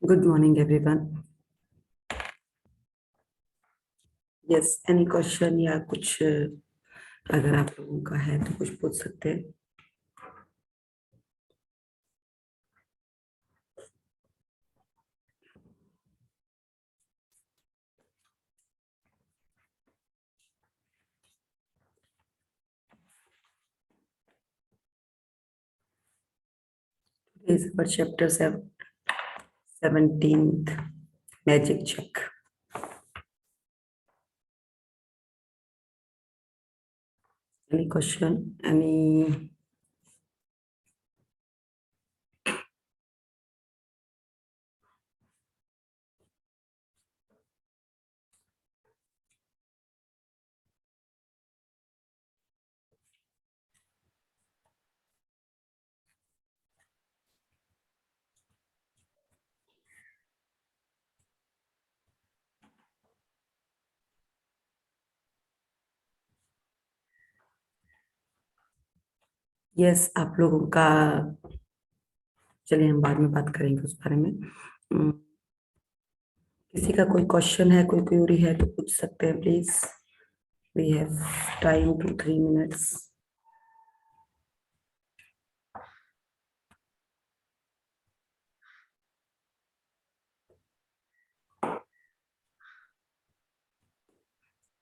Good morning, everyone. Yes, any question या कुछ अगर आप लोगों का है तो कुछ पूछ सकते हैं. This is our chapter 17th, magic check. Any question? Any? Yes, आप लोगों का चलिए हम बाद में बात करेंगे उस बारे में. किसी का कोई क्वेश्चन है, कोई क्वेरी है तो पूछ सकते हैं please. We have time to 3 minutes.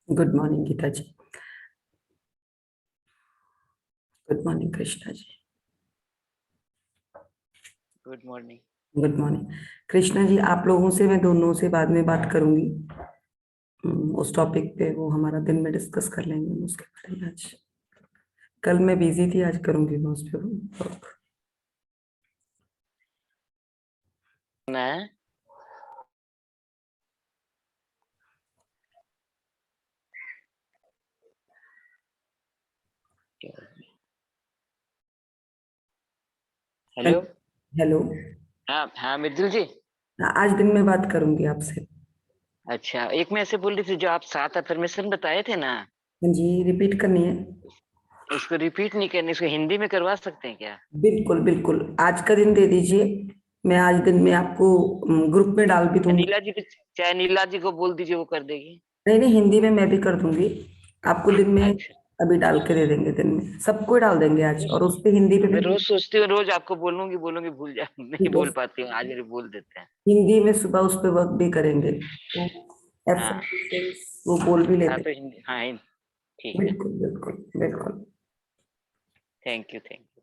Good morning, Geeta ji. Good morning, Krishna ji. Good morning. Good morning Krishna ji. आप लोगों से मैं दोनों से बाद में बात करूंगी उस टॉपिक पे. वो हमारा दिन में डिस्कस कर लेंगे उसके बारे में. आज कल मैं बिजी थी, आज करूंगी मैं उस पे वर्क. हेलो. हेलो. हाँ हाँ मिर्दुल जी. आज दिन में बात करूंगी आपसे. अच्छा, एक मैं ऐसे बोल रही थी, जो आप 7 अफर्मेशन बताए थे ना, हाँ जी, रिपीट करनी है. उसको रिपीट नहीं करनी, इसको हिंदी में करवा सकते हैं क्या? बिल्कुल बिल्कुल, आज का दिन दे दीजिए. मैं आज दिन में आपको ग्रुप में डाल भी दूंगी. नीला जी को, चाहे नीला जी को बोल दीजिए, वो कर देगी. नहीं नहीं, हिंदी में मैं भी कर दूंगी. आपको दिन में अच्छा. अभी डाल के दे देंगे. दिन में सबको डाल देंगे आज, और उस पे हिंदी पे मैं भी. रोज सोचती हूँ, रोज आपको बोलूंगी बोलूंगी, भूल जा नहीं ठीक है, बोल पाती हूँ, आज मेरे बोल देते हैं. हिंदी में सुबह उस पे वर्क भी करेंगे तो हाँ वो बोल भी हाँ, लेते. तो हिंदी, हाँ हिंदी. ठीक है. बिल्कुल बिल्कुल बिल्कुल. Thank you thank you.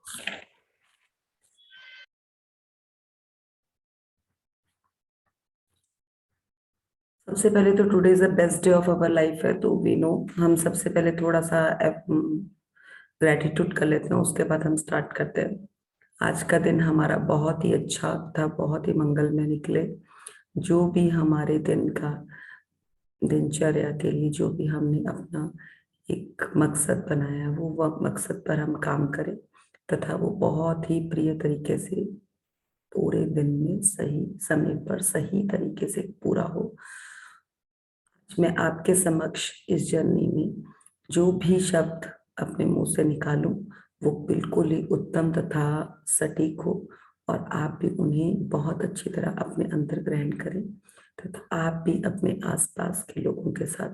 सबसे पहले तो today is the best day of our life है, तो वी नो. हम सबसे पहले थोड़ा सा ग्रेटिट्यूड कर लेते हैं, उसके बाद हम स्टार्ट करते हैं. आज का दिन हमारा बहुत ही अच्छा था, बहुत ही मंगलमय निकले. जो भी हमारे दिन का दिनचर्या के लिए जो भी हमने अपना एक मकसद बनाया, वो मकसद पर हम काम करें तथा वो बहुत ही प्रिय तरीके से पूरे दिन में सही समय पर सही तरीके से पूरा हो. मैं आपके समक्ष इस जर्नी में जो भी शब्द अपने मुंह से निकालूं वो बिल्कुल ही उत्तम तथा सटीक हो, और आप भी उन्हें बहुत अच्छी तरह अपने अंदर ग्रहण करें तथा आप भी अपने आसपास के लोगों के साथ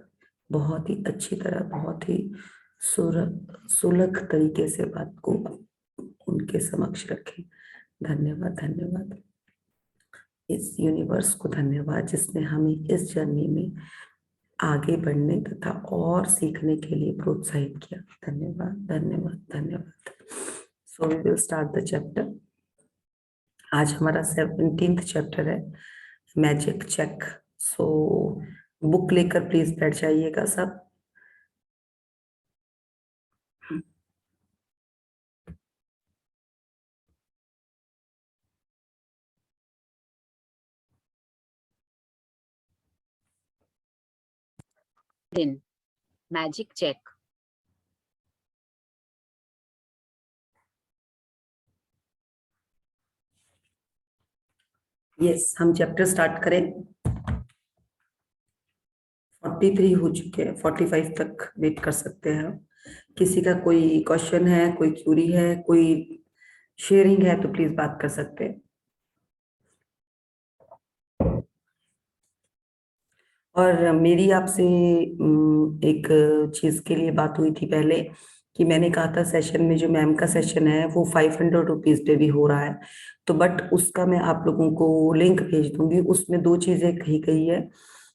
बहुत ही अच्छी तरह, बहुत ही सुलभ तरीके से बात को उनके समक्ष रखें. धन्यवाद धन्यवाद. इस यूनिवर्स को धन्यवाद जिसने हमें इस जर्नी में आगे बढ़ने तथा और सीखने के लिए प्रोत्साहित किया. धन्यवाद धन्यवाद धन्यवाद. So we will start the chapter. आज हमारा 17th चैप्टर है, मैजिक चेक. सो बुक लेकर प्लीज बैठ जाइएगा सब. दिन मैजिक चेक. यस, हम चैप्टर स्टार्ट करें. 43 हो चुके हैं, 45 तक वेट कर सकते हैं. किसी का कोई क्वेश्चन है, कोई क्यूरी है, कोई शेयरिंग है तो प्लीज बात कर सकते हैं. और मेरी आपसे एक चीज के लिए बात हुई थी पहले, कि मैंने कहा था सेशन में, जो मैम का सेशन है वो 500 रुपीज पे भी हो रहा है। तो बट उसका मैं आप लोगों को लिंक भेज दूंगी, उसमें दो चीजें कही गई है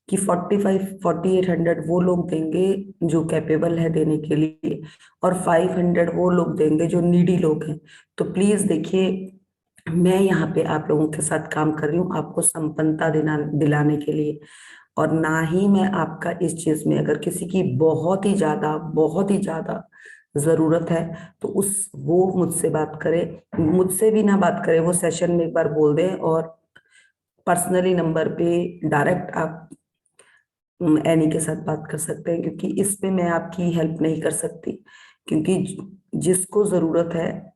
कि 4800 वो लोग देंगे जो कैपेबल है देने के लिए, और 500 वो लोग देंगे जो नीडी लोग हैं। तो प्लीज देखिए, मैं यहाँ पे आप लोगों के साथ काम कर रही हूँ आपको संपन्नता दिलाने के लिए, और ना ही मैं आपका इस चीज में, अगर किसी की बहुत ही ज्यादा जरूरत है तो उस वो मुझसे बात करे, मुझसे भी ना बात करे, वो सेशन में एक बार बोल दें, और पर्सनली नंबर पे डायरेक्ट आप एनी के साथ बात कर सकते हैं, क्योंकि इस पे मैं आपकी हेल्प नहीं कर सकती, क्योंकि जिसको जरूरत है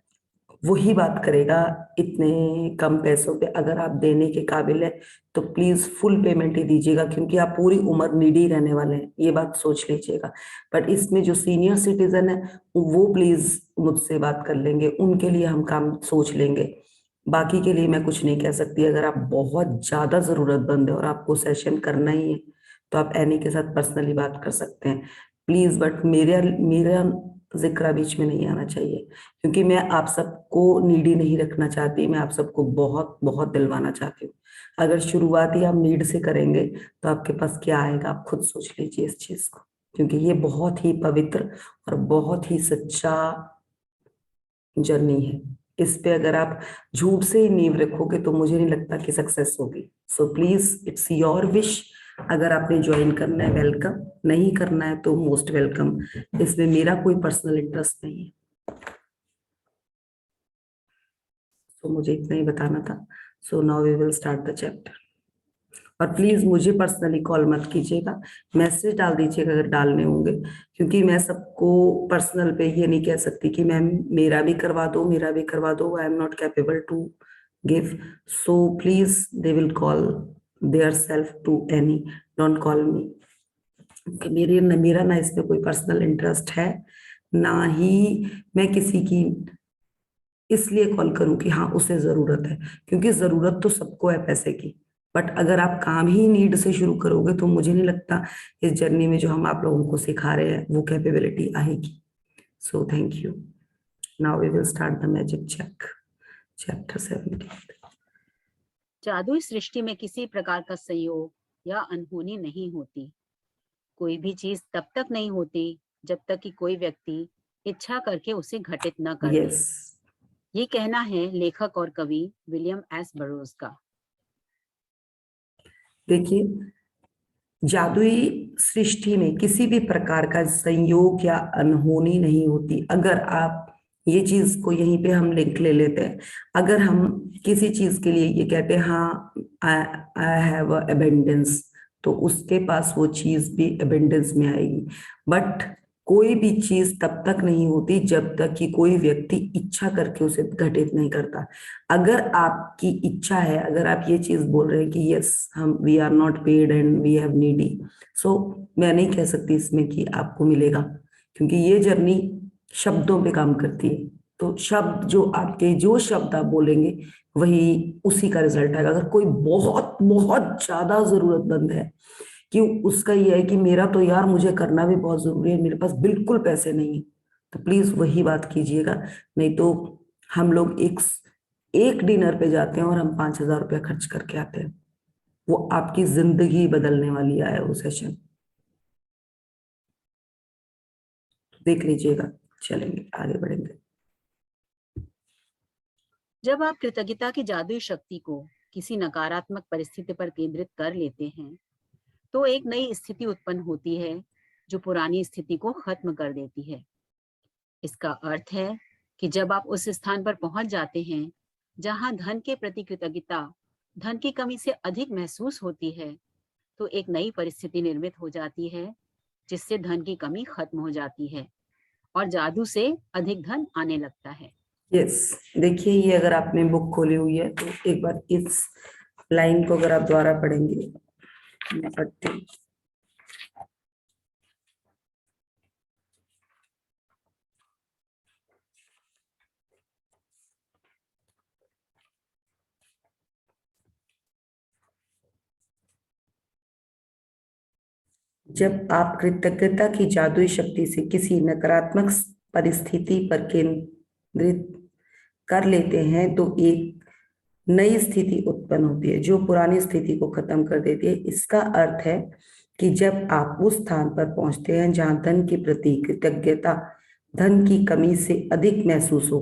वही बात करेगा इतने कम पैसों पे। अगर आप देने के काबिल है तो प्लीज फुल पेमेंट ही दीजिएगा, क्योंकि आप पूरी उम्र नीडी रहने वाले हैं, ये बात सोच लीजिएगा। बट इसमें जो सीनियर सिटीजन है वो प्लीज मुझसे बात कर लेंगे, उनके लिए हम काम सोच लेंगे। बाकी के लिए मैं कुछ नहीं कह सकती। अगर आप बहुत ज्यादा जरूरतमंद है और आपको सेशन करना ही है तो आप एनी के साथ पर्सनली बात कर सकते हैं प्लीज। बट मेरा मेरा जिक्र बीच में नहीं आना चाहिए, क्योंकि मैं आप सबको नीडी नहीं रखना चाहती, मैं आप सबको बहुत बहुत दिलवाना चाहती हूँ। अगर शुरुआत ही आप नीड से करेंगे तो आपके पास क्या आएगा, आप खुद सोच लीजिए इस चीज को, क्योंकि ये बहुत ही पवित्र और बहुत ही सच्चा जर्नी है। इस पे अगर आप झूठ से ही नींव रखोगे तो मुझे नहीं लगता कि सक्सेस होगी। So please, it's your wish. अगर आपने ज्वाइन करना है वेलकम, नहीं करना है तो मोस्ट वेलकम। इसमें मेरा कोई पर्सनल इंटरेस्ट नहीं है। तो मुझे इतना ही बताना था। So now we will start the chapter. और प्लीज मुझे पर्सनली कॉल मत कीजिएगा, मैसेज डाल दीजिएगा अगर डालने होंगे, क्योंकि मैं सबको पर्सनल पे ये नहीं कह सकती कि मैम मेरा भी करवा दो, मेरा भी करवा दो। I am not capable to give. So please they will call their self to any, don't call me. मेरा ना इसमें कोई पर्सनल इंटरेस्ट है, ना ही मैं किसी की इसलिए कॉल करूं कि हाँ उसे जरूरत है, क्योंकि जरूरत तो सबको है पैसे की। बट अगर आप काम ही नीड से शुरू करोगे तो मुझे नहीं लगता इस जर्नी में जो हम आप लोगों को सिखा रहे हैं वो कैपेबिलिटी आएगी। So thank you. Now we will start the magic check, chapter 17। जादुई सृष्टि में किसी प्रकार का संयोग या अनहोनी नहीं होती। कोई भी चीज तब तक नहीं होती जब तक कि कोई व्यक्ति इच्छा करके उसे घटित न कर दे। यस, ये कहना है लेखक और कवि विलियम एस बरोज का। देखिए, जादुई सृष्टि में किसी भी प्रकार का संयोग या अनहोनी नहीं होती। अगर आप ये चीज को यहीं पे हम लिंक ले लेते हैं, अगर हम किसी चीज के लिए ये कहते हैं हाँ आई हैव अबेंडेंस, तो उसके पास वो चीज भी अबेंडेंस में आएगी। बट कोई भी चीज तब तक नहीं होती जब तक कि कोई व्यक्ति इच्छा करके उसे घटित नहीं करता। अगर आपकी इच्छा है, अगर आप ये चीज बोल रहे हैं कि यस हम we are not paid and we have needy, so मैं नहीं कह सकती इसमें कि आपको मिलेगा, क्योंकि ये जर्नी शब्दों पे काम करती है। तो शब्द जो आपके, जो शब्द आप बोलेंगे वही उसी का रिजल्ट आएगा। अगर कोई बहुत बहुत ज्यादा जरूरतमंद है कि उसका ये है कि मेरा तो यार मुझे करना भी बहुत जरूरी है, मेरे पास बिल्कुल पैसे नहीं है, तो प्लीज वही बात कीजिएगा। नहीं तो हम लोग एक एक डिनर पे जाते हैं और हम 5,000 रुपया खर्च करके आते हैं, वो आपकी जिंदगी बदलने वाली है वो सेशन। देख लीजिएगा, चलेंगे आगे बढ़ेंगे। जब आप कृतज्ञता की जादुई शक्ति को किसी नकारात्मक परिस्थिति पर केंद्रित कर लेते हैं तो एक नई स्थिति उत्पन्न होती है जो पुरानी स्थिति को खत्म कर देती है। इसका अर्थ है कि जब आप उस स्थान पर पहुंच जाते हैं जहां धन के प्रति कृतज्ञता धन की कमी से अधिक महसूस होती है, तो एक नई परिस्थिति निर्मित हो जाती है जिससे धन की कमी खत्म हो जाती है और जादू से अधिक धन आने लगता है। यस, देखिए ये अगर आपने बुक खोली हुई है तो एक बार इस लाइन को अगर आप दोबारा पढ़ेंगे, मैं पढ़ती हूँ। जब आप कृतज्ञता की जादुई शक्ति से किसी नकारात्मक परिस्थिति पर केंद्रित कर लेते हैं तो एक नई स्थिति उत्पन्न होती है जो पुरानी स्थिति को खत्म कर देती है। इसका अर्थ है कि जब आप उस स्थान पर पहुंचते हैं जहां धन के प्रति कृतज्ञता धन की कमी से अधिक महसूस हो,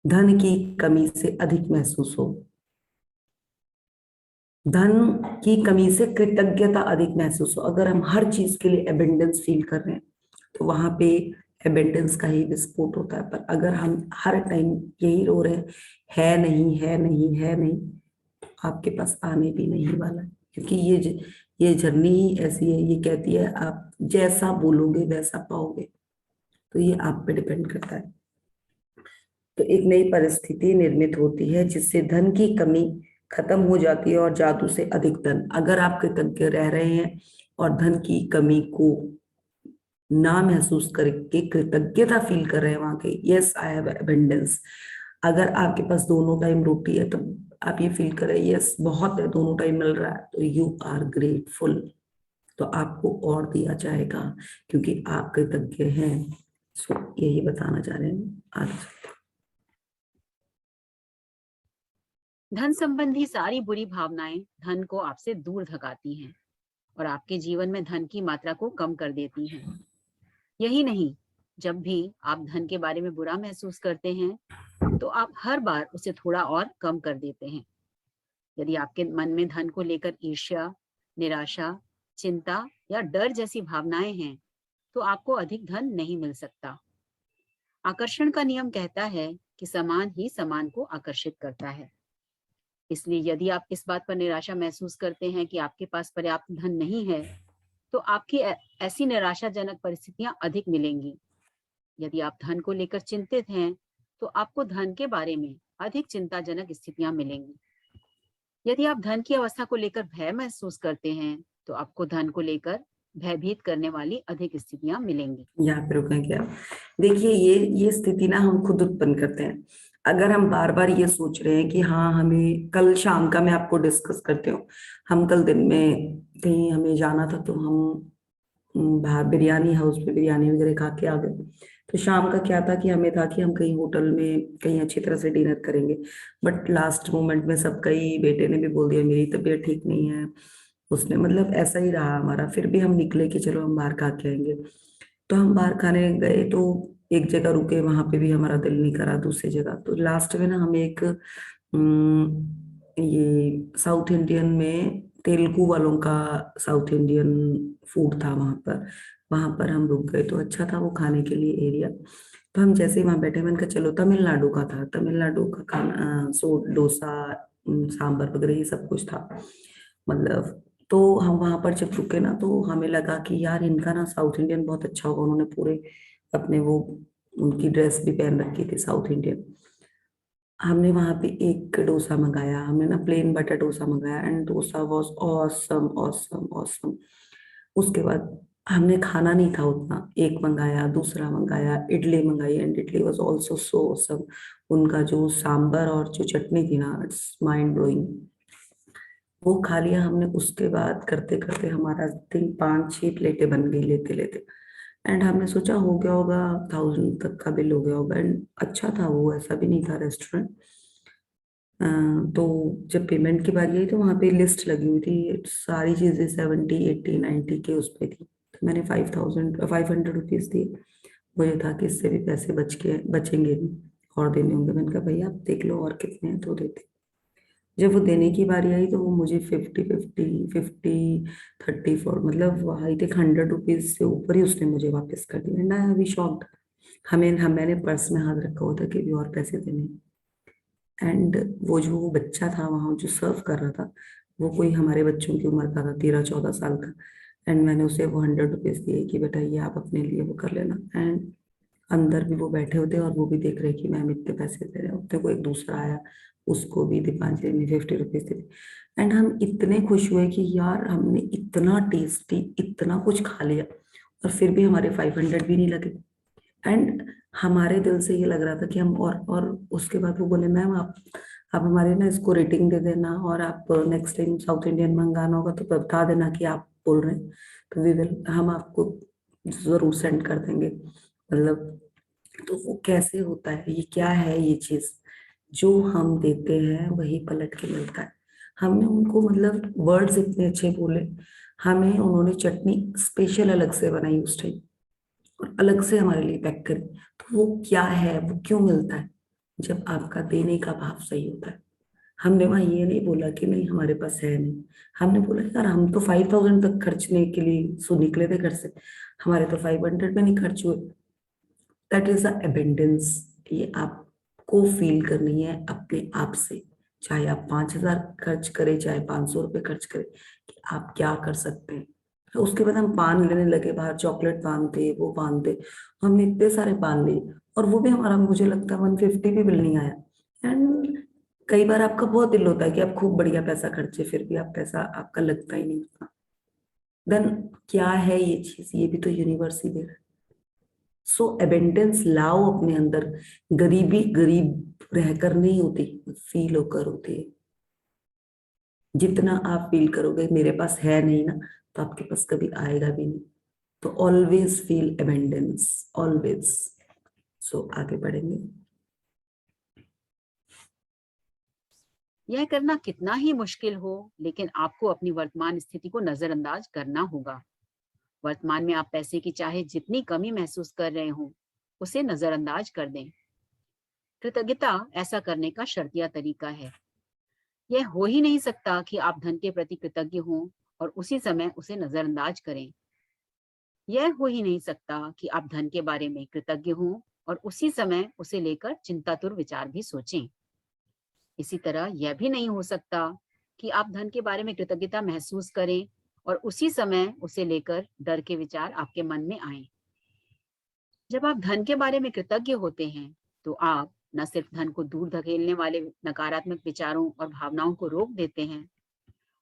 धन की कमी से अधिक महसूस हो, धन की कमी से कृतज्ञता अधिक महसूस हो। अगर हम हर चीज के लिए एबेंडेंस फील कर रहे हैं तो वहां पे एबेंडेंस का ही विस्फोट होता है। पर अगर हम हर टाइम यही रो रहे हैं, है नहीं है नहीं है नहीं, तो आपके पास आने भी नहीं वाला है। क्योंकि ये जर्नी ही ऐसी है, ये कहती है आप जैसा बोलोगे वैसा पाओगे। तो ये आप पे डिपेंड करता है। तो एक नई परिस्थिति निर्मित होती है जिससे धन की कमी खत्म हो जाती है और जादू से अधिक धन। अगर आप कृतज्ञ रह रहे हैं और धन की कमी को ना महसूस करके कृतज्ञता फील कर रहे हैं वहां के, यस आई हैव अबंडेंस। अगर आपके पास दोनों टाइम रोटी है तो आप ये फील कर रहे हैं यस बहुत है, दोनों टाइम मिल रहा है, तो यू आर ग्रेटफुल। तो आपको और दिया जाएगा क्योंकि आप कृतज्ञ हैं। सो यही बताना चाह रहे हैं आज। धन संबंधी सारी बुरी भावनाएं धन को आपसे दूर धकाती हैं और आपके जीवन में धन की मात्रा को कम कर देती हैं। यही नहीं, जब भी आप धन के बारे में बुरा महसूस करते हैं तो आप हर बार उसे थोड़ा और कम कर देते हैं। यदि आपके मन में धन को लेकर ईर्ष्या, निराशा, चिंता या डर जैसी भावनाएं हैं तो आपको अधिक धन नहीं मिल सकता। आकर्षण का नियम कहता है कि समान ही समान को आकर्षित करता है। इसलिए यदि आप इस बात पर निराशा महसूस करते हैं कि आपके पास पर्याप्त धन नहीं है तो आपकी ऐसी निराशाजनक परिस्थितियां अधिक मिलेंगी। यदि आप धन को लेकर चिंतित हैं तो आपको धन के बारे में अधिक चिंताजनक स्थितियां मिलेंगी। यदि आप धन की अवस्था को लेकर भय महसूस करते हैं तो आपको धन को लेकर भयभीत करने वाली अधिक स्थितियां मिलेंगी। यहाँ पे रुकें क्या? देखिए ये स्थिति ना हम खुद उत्पन्न करते हैं। अगर हम बार बार ये सोच रहे हैं कि हाँ हमें कल शाम का, मैं आपको डिस्कस करती हूँ, हम कल दिन में कहीं हमें जाना था तो हम बाहर बिरयानी हाउस पे बिरयानी वगैरह खा के आ गए। तो शाम का क्या था कि हमें था कि हम कहीं होटल में कहीं अच्छी तरह से डिनर करेंगे। बट लास्ट मोमेंट में सबका ही, बेटे ने भी बोल दिया मेरी तबीयत ठीक नहीं है, उसने मतलब ऐसा ही रहा हमारा। फिर भी हम निकले कि चलो हम बाहर खा के आएंगे। तो हम बाहर खाने गए तो एक जगह रुके, वहां पे भी हमारा दिल नहीं करा दूसरी जगह। तो लास्ट में ना हम एक ये साउथ इंडियन में तेलुगु वालों का साउथ इंडियन फूड था वहां पर हम रुक गए। तो अच्छा था वो खाने के लिए एरिया। तो हम जैसे ही वहां बैठे, मैंने कहा चलो, तमिलनाडु का था, तमिलनाडु का खाना, सो डोसा, सांबर वगैरह ये सब कुछ था मतलब। तो हम वहां पर जब रुके ना तो हमें लगा कि यार इनका ना साउथ इंडियन बहुत अच्छा होगा। उन्होंने पूरे अपने वो उनकी ड्रेस भी पहन रखी थी साउथ इंडियन। हमने वहां पे एक डोसा मंगाया, हमने ना प्लेन बटर डोसा मंगाया and dosa was awesome awesome awesome. उसके बाद हमने खाना नहीं था उतना, एक मंगाया, दूसरा मंगाया, इडली मंगाई and idli was also so awesome. उनका जो सांबर और जो चटनी थी ना, इट्स माइंड ब्लोइंग। वो खा लिया हमने। उसके बाद करते करते हमारा दिन 5-6 प्लेटें बन गई लेते लेते। एंड हमने सोचा हो गया होगा 1000 तक का बिल हो गया होगा। एंड अच्छा था वो, ऐसा भी नहीं था रेस्टोरेंट। तो जब पेमेंट की बारी आई तो वहाँ पे लिस्ट लगी हुई थी, सारी चीजें 70, 80, 90 के उस पे थी। तो मैंने 500 रुपीज दिए। मुझे था कि इससे भी पैसे बचेंगे नहीं और देने होंगे। मैंने कहा भैया आप देख लो और कितने हैं तो देते। जब वो देने की बारी आई तो वो मुझे 50, 50, 50, 30, 4 मतलब आई थिंक 100 रुपीज से ऊपर ही उसने मुझे वापस कर दिया। And I be shocked. मैंने पर्स में हाथ रखा हुआ था कि भी और पैसे देने। एंड वो जो बच्चा था वहाँ जो सर्व कर रहा था, वो कोई हमारे बच्चों की उम्र का था, 13-14 साल का। एंड मैंने उसे वो 100 रुपीज दिए कि बेटा ये आप अपने लिए वो कर लेना। एंड अंदर भी वो बैठे होते और वो भी देख रहे कि मैम इतने पैसे दे रहे होते। को एक दूसरा आया, उसको भी दीपांजलि ने 50 रुपीज दे दी। एंड हम इतने खुश हुए कि यार हमने इतना टेस्टी इतना कुछ खा लिया और फिर भी हमारे 500 भी नहीं लगे। एंड हमारे दिल से ये लग रहा था कि हम और उसके बाद वो बोले मैम आप हमारे ना इसको रेटिंग दे देना और आप नेक्स्ट टाइम साउथ इंडियन मंगाना होगा तो बता देना कि आप बोल रहे हैं तो वी विल, हम आपको जरूर सेंड कर देंगे। मतलब तो वो कैसे होता है, ये क्या है, ये चीज जो हम देते हैं वही पलट के मिलता है। हमने उनको मतलब वर्ड्स इतने अच्छे बोले, हमें उन्होंने चटनी स्पेशल अलग से बनाई उस टाइम और अलग से हमारे लिए पैक करी। तो वो क्या है, वो क्यों मिलता है? जब आपका देने का भाव सही होता है। हमने वहां ये नहीं बोला कि नहीं हमारे पास है नहीं, हमने बोला यार हम तो 5,000 तक खर्चने के लिए सो निकले थे घर से, हमारे तो 500 में नहीं खर्च हुए। That is abundance. ये आपको फील करनी है अपने आप से, चाहे आप 5,000 खर्च करें चाहे 500 रुपये खर्च करें, कि आप क्या कर सकते हैं। तो उसके बाद हम पान लेने लगे बाहर, चॉकलेट पान थे, वो पान थे, हमने इतने सारे पान लिए और वो भी हमारा मुझे लगता है 150 भी बिल नहीं आया। एंड कई बार आपका बहुत दिल होता है कि आप खूब बढ़िया पैसा खर्चे, फिर भी आप पैसा आपका लगता ही नहीं उतना। देन क्या है ये चीज, ये भी तो यूनिवर्स ही दे रहा है। सो एबेंडेंस लाओ अपने अंदर। गरीबी गरीब रहकर नहीं होती, फील होकर होती है। जितना आप फील करोगे मेरे पास है नहीं ना, तो आपके पास कभी आएगा भी नहीं। तो ऑलवेज फील एबेंडेंस, ऑलवेज। सो आगे बढ़ेंगे। यह करना कितना ही मुश्किल हो, लेकिन आपको अपनी वर्तमान स्थिति को नजरअंदाज करना होगा। वर्तमान में आप पैसे की चाहे जितनी कमी महसूस कर रहे हो, उसे नजरअंदाज कर दें। कृतज्ञता ऐसा करने का शर्तिया तरीका है। यह हो ही नहीं सकता कि आप धन के प्रति कृतज्ञ हों और उसी समय उसे नजरअंदाज करें। यह हो ही नहीं सकता कि आप धन के बारे में कृतज्ञ हों और उसी समय उसे लेकर चिंतातुर विचार भी सोचें। इसी तरह यह भी नहीं हो सकता कि आप धन के बारे में कृतज्ञता महसूस करें और उसी समय उसे लेकर डर के विचार आपके मन में आए। जब आप धन के बारे में कृतज्ञ होते हैं, तो आप न सिर्फ धन को दूर धकेलने वाले नकारात्मक विचारों और भावनाओं को रोक देते हैं,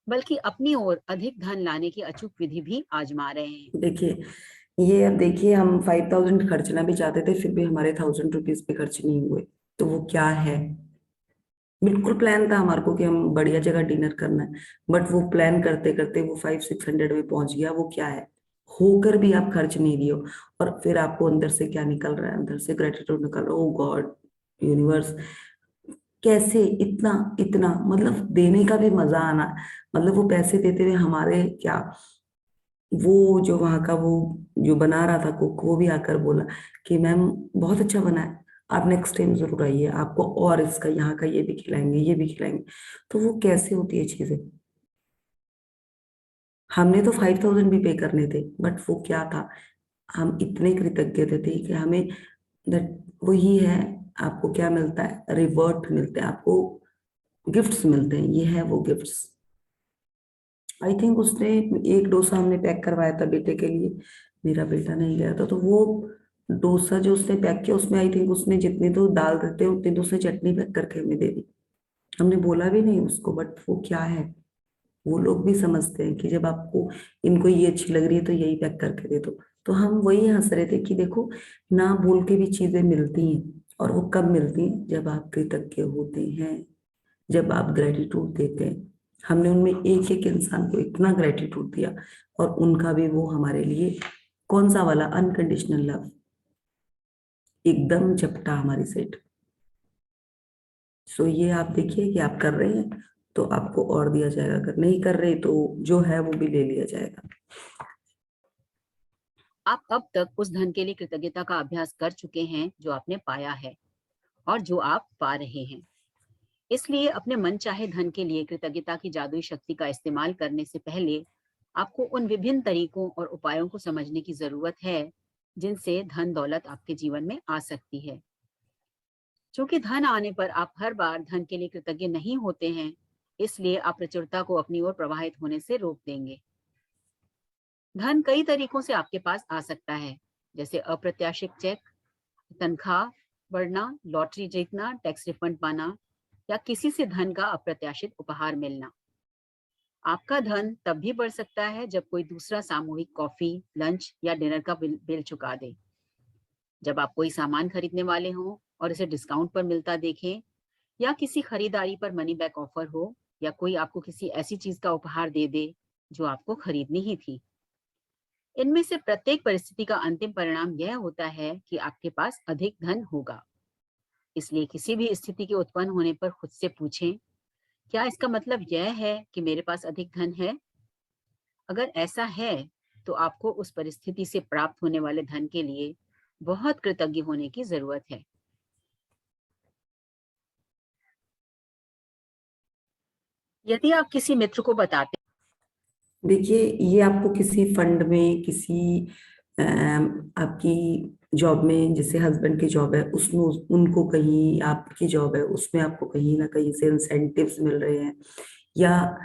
बल्कि अपनी ओर अधिक धन लाने की अचूक विधि भी आजमा रहे हैं। देखिए, ये अब देखिए, हम 5,000 खर्चना भी चाहते थे, फिर भी हमारे 1,000 रुपीज भी खर्च नहीं हुए। तो वो क्या है? बिल्कुल प्लान था हमारे को कि हम बढ़िया जगह डिनर करना है, बट वो प्लान करते करते वो 500-600 में पहुंच गया। वो क्या है? होकर भी आप खर्च नहीं दिए हो, और फिर आपको अंदर से क्या निकल रहा है? अंदर से ग्रेटिट्यूड निकल रहा है। ओ गॉड, यूनिवर्स, कैसे इतना इतना, मतलब देने का भी मजा आना। मतलब वो पैसे देते हुए हमारे क्या, वो जो वहां का वो जो बना रहा था कुक, वो भी आकर बोला कि मैम बहुत अच्छा बना है, आप नेक्स्ट टाइम जरूर आइए, आपको और इसका यहाँ का ये भी खिलाएंगे, ये भी खिलाएंगे। तो वो कैसे होती है चीजें? हमने तो 5,000 भी पे करने थे, बट वो क्या था, हम इतने कृतज्ञ थे कि हमें that वही है। आपको क्या मिलता है? रिवर्ट मिलते हैं आपको, गिफ्ट्स मिलते हैं। ये है वो गिफ्ट्स। आई थिंक उसने एक डोसा हमने पैक करवाया था बेटे के लिए, मेरा बेटा नहीं गया था, तो वो डोसा जो उसने पैक किया उसमें आई थिंक उसने जितनी तो दाल देते हैं उतनी तो उसने चटनी पैक करके हमें दे दी। हमने बोला भी नहीं उसको, बट वो क्या है, वो लोग भी समझते हैं कि जब आपको इनको ये अच्छी लग रही है तो यही पैक करके दे दो। तो हम वही हंस रहे थे कि देखो, ना बोल के भी चीजें मिलती हैं। और वो कब मिलती हैं? जब आप कृतज्ञ होते हैं, जब आप ग्रेटिट्यूड देते हैं। हमने उनमें एक एक इंसान को इतना ग्रेटिट्यूड दिया, और उनका भी वो हमारे लिए कौन सा वाला अनकंडीशनल लव, एकदम झपटा हमारी साइड। सो ये आप देखिए कि आप कर रहे हैं तो आपको और दिया जाएगा, अगर नहीं कर रहे तो जो है वो भी ले लिया जाएगा। आप अब तक उस धन के लिए कृतज्ञता का अभ्यास कर चुके हैं जो आपने पाया है और जो आप पा रहे हैं। इसलिए अपने मन चाहे धन के लिए कृतज्ञता की जादुई शक्ति का इस्तेमाल करने से पहले आपको उन विभिन्न तरीकों और उपायों को समझने की जरूरत है जिनसे धन दौलत आपके जीवन में आ सकती है। क्योंकि धन आने पर आप हर बार धन के लिए कृतज्ञ नहीं होते हैं, इसलिए आप प्रचुरता को अपनी ओर प्रवाहित होने से रोक देंगे। धन कई तरीकों से आपके पास आ सकता है, जैसे अप्रत्याशित चेक, तनख्वाह बढ़ना, लॉटरी जीतना, टैक्स रिफंड पाना या किसी से धन का अप्रत्याशित उपहार मिलना। आपका धन तब भी बढ़ सकता है जब कोई दूसरा सामूहिक कॉफी, लंच या डिनर का बिल चुका दे, जब आप कोई सामान खरीदने वाले हों और इसे डिस्काउंट पर मिलता देखें, या किसी खरीदारी पर मनी बैक ऑफर हो, या कोई आपको किसी ऐसी चीज का उपहार दे दे जो आपको खरीदनी ही थी। इनमें से प्रत्येक परिस्थिति का अंतिम परिणाम यह होता है कि आपके पास अधिक धन होगा। इसलिए किसी भी स्थिति के उत्पन्न होने पर खुद से पूछें, क्या इसका मतलब यह है कि मेरे पास अधिक धन है? अगर ऐसा है, तो आपको उस परिस्थिति से प्राप्त होने वाले धन के लिए बहुत कृतज्ञ होने की जरूरत है। यदि आप किसी मित्र को बताते देखिए, ये आपको किसी फंड में, किसी आपकी जॉब में, जैसे हस्बैंड की जॉब है उसमें उनको कहीं, आपकी जॉब है उसमें आपको कहीं ना कहीं से इंसेंटिव्स मिल रहे हैं, या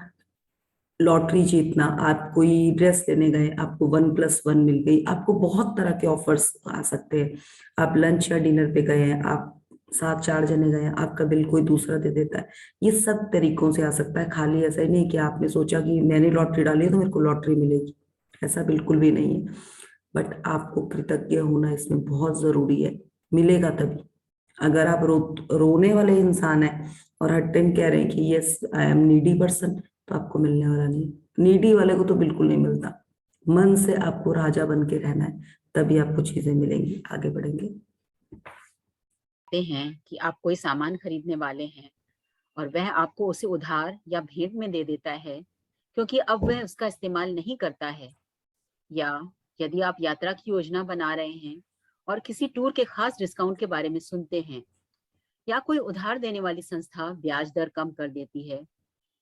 लॉटरी जीतना, आप कोई ड्रेस लेने गए आपको 1+1 मिल गई, आपको बहुत तरह के ऑफर्स आ सकते हैं। आप लंच या डिनर पे गए हैं, आप सात 4 जने गए हैं, आपका बिल कोई दूसरा दे देता है। ये सब तरीकों से आ सकता है। खाली ऐसा ही नहीं कि आपने सोचा कि मैंने लॉटरी डाली है तो मेरे को लॉटरी मिलेगी, ऐसा बिल्कुल भी नहीं है। बट आपको कृतज्ञ होना इसमें बहुत जरूरी है, मिलेगा तभी। अगर आप रोने वाले इंसान है और हर टाइम कह रहे हैं कि yes I am needy person, तो आपको मिलने वाला नहीं। नीडी वाले को तो बिल्कुल नहीं मिलता। मन से आपको राजा बन के रहना है, तभी आपको चीजें मिलेंगी। आगे बढ़ेंगे। हैं कि आप कोई सामान खरीदने वाले हैं और वह आपको उसे उधार या भेंट में दे देता है क्योंकि अब वह उसका इस्तेमाल नहीं करता है, या यदि आप यात्रा की योजना बना रहे हैं और किसी टूर के खास डिस्काउंट के बारे में सुनते हैं, या कोई उधार देने वाली संस्था ब्याज दर कम कर देती है,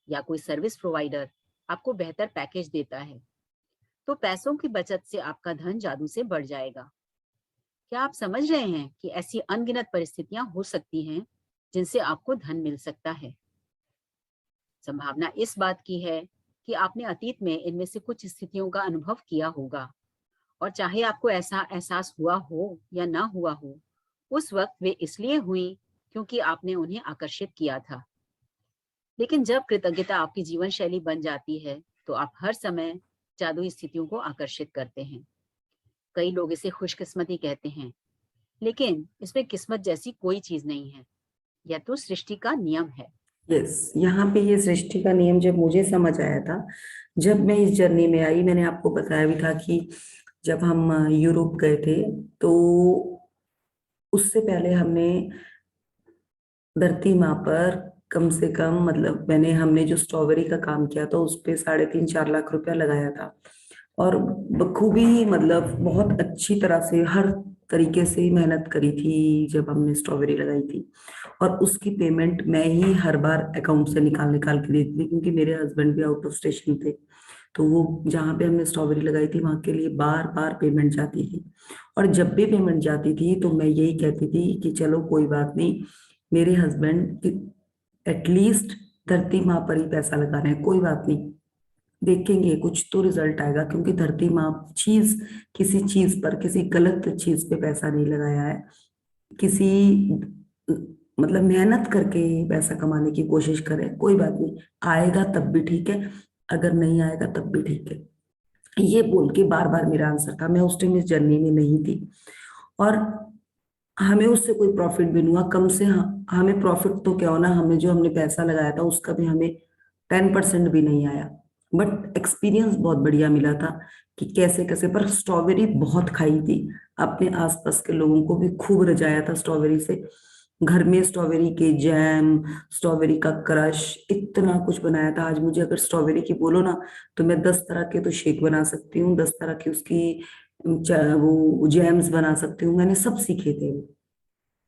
या कोई सर्विस प्रोवाइडर आपको बेहतर पैकेज देता है, तो पैसों की बचत से आपका धन जादू से बढ़ जाएगा। क्या आप समझ रहे हैं कि ऐसी अनगिनत परिस्थितियां हो सकती हैं जिनसे आपको धन मिल सकता है? संभावना इस बात की है कि आपने अतीत में इनमें से कुछ स्थितियों का अनुभव किया होगा, और चाहे आपको ऐसा एहसास हुआ हो या ना हुआ हो, उस वक्त वे इसलिए हुई क्योंकि आपने उन्हें आकर्षित किया था। लेकिन जब कृतज्ञता आपकी जीवन शैली बन जाती है, तो आप हर समय जादुई स्थितियों को आकर्षित करते हैं। कई लोग इसे खुशकिस्मती कहते हैं, लेकिन इसमें किस्मत जैसी कोई चीज नहीं है। यह तो सृष्टि का नियम है। यस, यहाँ पे ये सृष्टि का नियम जब मुझे समझ आया था, जब मैं इस जर्नी में आई, मैंने आपको बताया भी था कि जब हम यूरोप गए थे, तो उससे पहले हमने धरती माँ पर कम से कम, मतलब हमने जो स्ट्रॉबेरी का काम किया था उस पे 3.5-4 लाख रुपया लगाया था। और बखूबी, मतलब बहुत अच्छी तरह से हर तरीके से मेहनत करी थी जब हमने स्ट्रॉबेरी लगाई थी। और उसकी पेमेंट मैं ही हर बार अकाउंट से निकाल निकाल के देती थी, क्योंकि मेरे हस्बैंड भी आउट ऑफ स्टेशन थे। तो वो जहाँ पे हमने स्ट्रॉबेरी लगाई थी वहां के लिए बार बार पेमेंट जाती थी। और जब भी पेमेंट जाती थी तो मैं यही कहती थी कि चलो कोई बात नहीं, मेरे हस्बैंड एटलीस्ट धरती माँ पर ही पैसा लगा रहे हैं, कोई बात नहीं, देखेंगे कुछ तो रिजल्ट आएगा। क्योंकि धरती माँ किसी चीज पर, किसी गलत चीज पे पैसा नहीं लगाया है। किसी, मेहनत करके पैसा कमाने की कोशिश करें, कोई बात नहीं, आएगा तब भी ठीक है, अगर नहीं आएगा तब भी ठीक है। ये बोल के बार बार मेरा आंसर था। मैं उस टाइम इस जर्नी में नहीं थी, और हमें उससे कोई प्रॉफिट भी नहीं हुआ। कम से हमें प्रॉफिट तो क्या होना, हमने पैसा लगाया था उसका भी हमें 10% भी नहीं आया। बट एक्सपीरियंस बहुत बढ़िया मिला था कि कैसे कैसे। पर स्ट्रॉबेरी बहुत खाई थी, अपने आसपास के लोगों को भी खूब रजाया था स्ट्रॉबेरी से। घर में स्ट्रॉबेरी के जैम, स्ट्रॉबेरी का क्रश, इतना कुछ बनाया था। आज मुझे अगर स्ट्रॉबेरी की बोलो ना, तो मैं 10 तरह के तो शेक बना सकती हूँ, 10 तरह की उसकी वो जैम्स बना सकती हूँ, मैंने सब सीखे थे।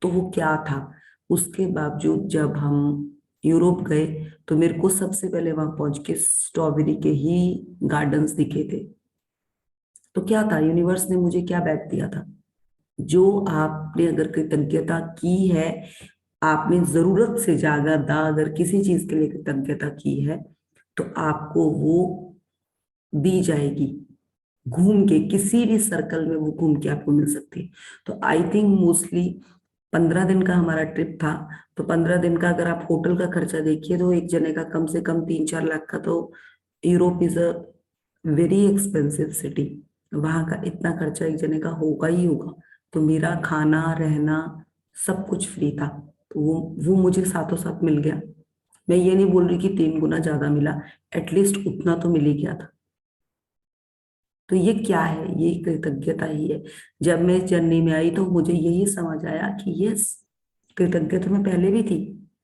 तो वो क्या था, उसके बावजूद जब हम यूरोप गए तो मेरे को सबसे पहले वहां पहुंच के स्ट्रॉबेरी के ही गार्डन्स दिखे थे। तो क्या था, यूनिवर्स ने मुझे क्या बैठ दिया था, जो आपने अगर कृतज्ञता की है, आपने जरूरत से ज्यादा अगर किसी चीज के लिए कृतज्ञता की है, तो आपको वो दी जाएगी। घूम के किसी भी सर्कल में वो घूम के आपको मिल सकती है। तो आई थिंक मोस्टली 15 दिन का हमारा ट्रिप था। तो 15 दिन का अगर आप होटल का खर्चा देखिए, तो एक जने का कम से कम 3-4 लाख का। तो Europe is a very expensive city, वहां का इतना खर्चा एक जने का होगा ही होगा। तो मेरा खाना रहना सब कुछ फ्री था। तो वो मुझे साथों साथ मिल गया। मैं ये नहीं बोल रही कि 3 गुना ज्यादा मिला, एटलीस्ट उतना तो मिल ही गया था। तो ये क्या है, ये कृतज्ञता ही है। जब मैं इस जर्नी में आई तो मुझे यही समझ आया कि यस, कृतज्ञता मैं पहले भी थी,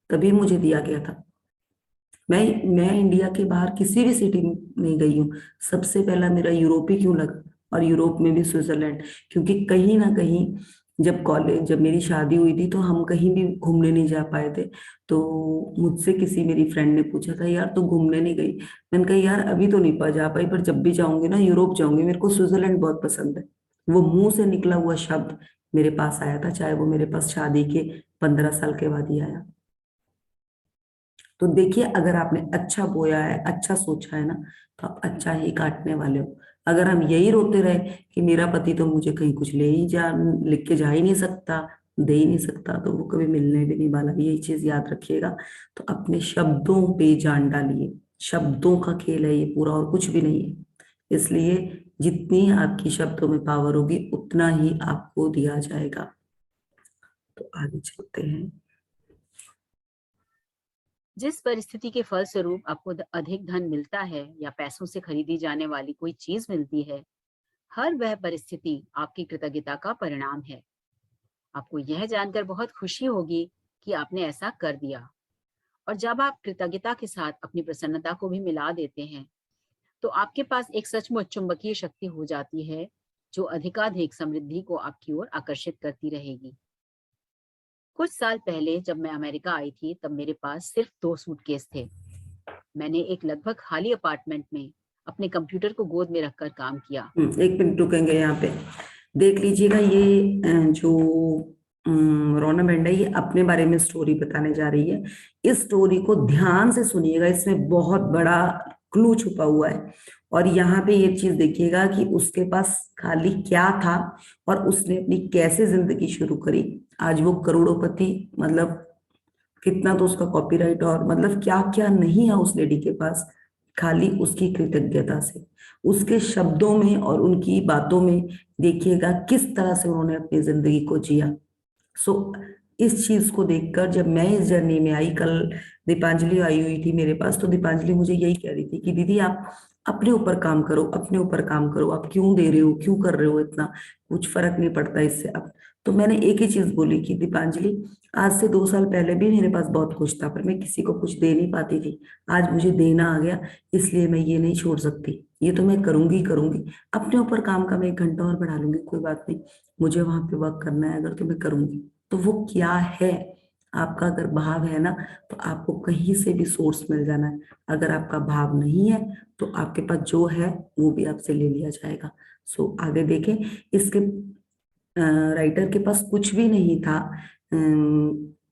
तभी मुझे दिया गया था। मैं इंडिया के बाहर किसी भी सिटी में नहीं गई हूँ। सबसे पहला मेरा यूरोप ही क्यों लगा, और यूरोप में भी स्विट्जरलैंड, क्योंकि कहीं ना कहीं जब मेरी शादी हुई थी तो हम कहीं भी घूमने नहीं जा पाए थे। तो मुझसे किसी मेरी फ्रेंड ने पूछा था, यार तू घूमने नहीं गई? मैंने कहा यार अभी तो नहीं पा जा पाई, पर जब भी जाऊंगी ना यूरोप जाऊंगी, मेरे को स्विट्जरलैंड बहुत पसंद है। वो मुंह से निकला हुआ शब्द मेरे पास आया था, चाहे वो मेरे पास शादी के 15 साल के बाद ही आया। तो देखिए, अगर आपने अच्छा बोया है, अच्छा सोचा है ना, तो आप अच्छा ही काटने वाले हो। अगर हम यही रोते रहे कि मेरा पति तो मुझे कहीं कुछ ले ही जा लिख के जा ही नहीं सकता, दे ही नहीं सकता, तो वो कभी मिलने भी नहीं वाला। यही चीज याद रखिएगा। तो अपने शब्दों पे जान डालिए। शब्दों का खेल है ये पूरा, और कुछ भी नहीं है। इसलिए जितनी आपकी शब्दों में पावर होगी, उतना ही आपको दिया जाएगा। तो आगे चलते हैं। जिस परिस्थिति के फलस्वरूप आपको अधिक धन मिलता है या पैसों से खरीदी जाने वाली कोई चीज मिलती है, हर वह परिस्थिति आपकी कृतज्ञता का परिणाम है। आपको यह जानकर बहुत खुशी होगी कि आपने ऐसा कर दिया। और जब आप कृतज्ञता के साथ अपनी प्रसन्नता को भी मिला देते हैं, तो आपके पास एक सचमुच चुंबकीय शक्ति हो जाती है जो अधिकाधिक समृद्धि को आपकी ओर आकर्षित करती रहेगी। कुछ साल पहले जब मैं अमेरिका आई थी, तब मेरे पास सिर्फ 2 सूटकेस थे। मैंने एक लगभग खाली अपार्टमेंट में अपने कंप्यूटर को गोद में रखकर काम किया। 1 मिनट रुकेंगे यहाँ पे। देख लीजिएगा, ये जो रोना बेंडा, ये अपने बारे में स्टोरी बताने जा रही है। इस स्टोरी को ध्यान से सुनिएगा, इसमें बहुत बड़ा क्लू छुपा हुआ है। और यहाँ पे ये चीज देखिएगा कि उसके पास खाली क्या था और उसने अपनी कैसे जिंदगी शुरू करी। आज वो करोड़ों पति, मतलब कितना तो उसका कॉपीराइट, और मतलब क्या क्या नहीं है उस लेडी के पास, खाली उसकी कृतज्ञता से। उसके शब्दों में और उनकी बातों में देखिएगा किस तरह से उन्होंने अपनी जिंदगी को जिया। सो इस चीज को देखकर जब मैं इस जर्नी में आई, कल दीपांजलि आई हुई थी मेरे पास, तो दीपांजलि मुझे यही कह रही थी कि दीदी आप अपने ऊपर काम करो, अपने ऊपर काम करो, आप क्यों दे रहे हो, क्यों कर रहे हो इतना, कुछ फर्क नहीं पड़ता इससे अब। तो मैंने एक ही चीज बोली कि दीपांजलि, आज से 2 साल पहले भी मेरे पास बहुत कुछ था, पर मैं किसी को कुछ दे नहीं पाती थी। आज मुझे देना आ गया, इसलिए मैं ये नहीं छोड़ सकती, ये तो मैं करूंगी ही करूंगी। अपने ऊपर काम का मैं 1 घंटा और बढ़ा लूंगी, कोई बात नहीं, मुझे वहां पे वर्क करना है अगर, तो मैं करूंगी। तो वो क्या है, आपका अगर भाव है ना, तो आपको कहीं से भी सोर्स मिल जाना है। अगर आपका भाव नहीं है, तो आपके पास जो है वो भी आपसे ले लिया जाएगा। सो आगे देखें। इसके राइटर के पास कुछ भी नहीं था,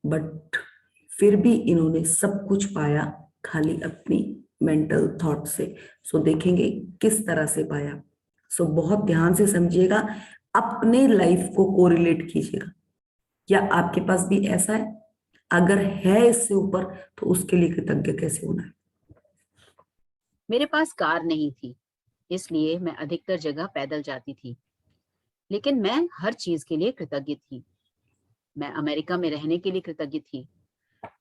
बट फिर भी इन्होंने सब कुछ पाया, खाली अपनी मेंटल थॉट से। सो देखेंगे किस तरह से पाया। सो बहुत ध्यान से समझिएगा, अपने लाइफ को कोरिलेट कीजिएगा। क्या आपके पास भी ऐसा है? अगर है इससे ऊपर, तो उसके लिए कृतज्ञ कैसे होना है? मेरे पास कार नहीं थी, इसलिए मैं अधिकतर जगह पैदल जाती थी, लेकिन मैं हर चीज के लिए कृतज्ञ थी। मैं अमेरिका में रहने के लिए कृतज्ञ थी,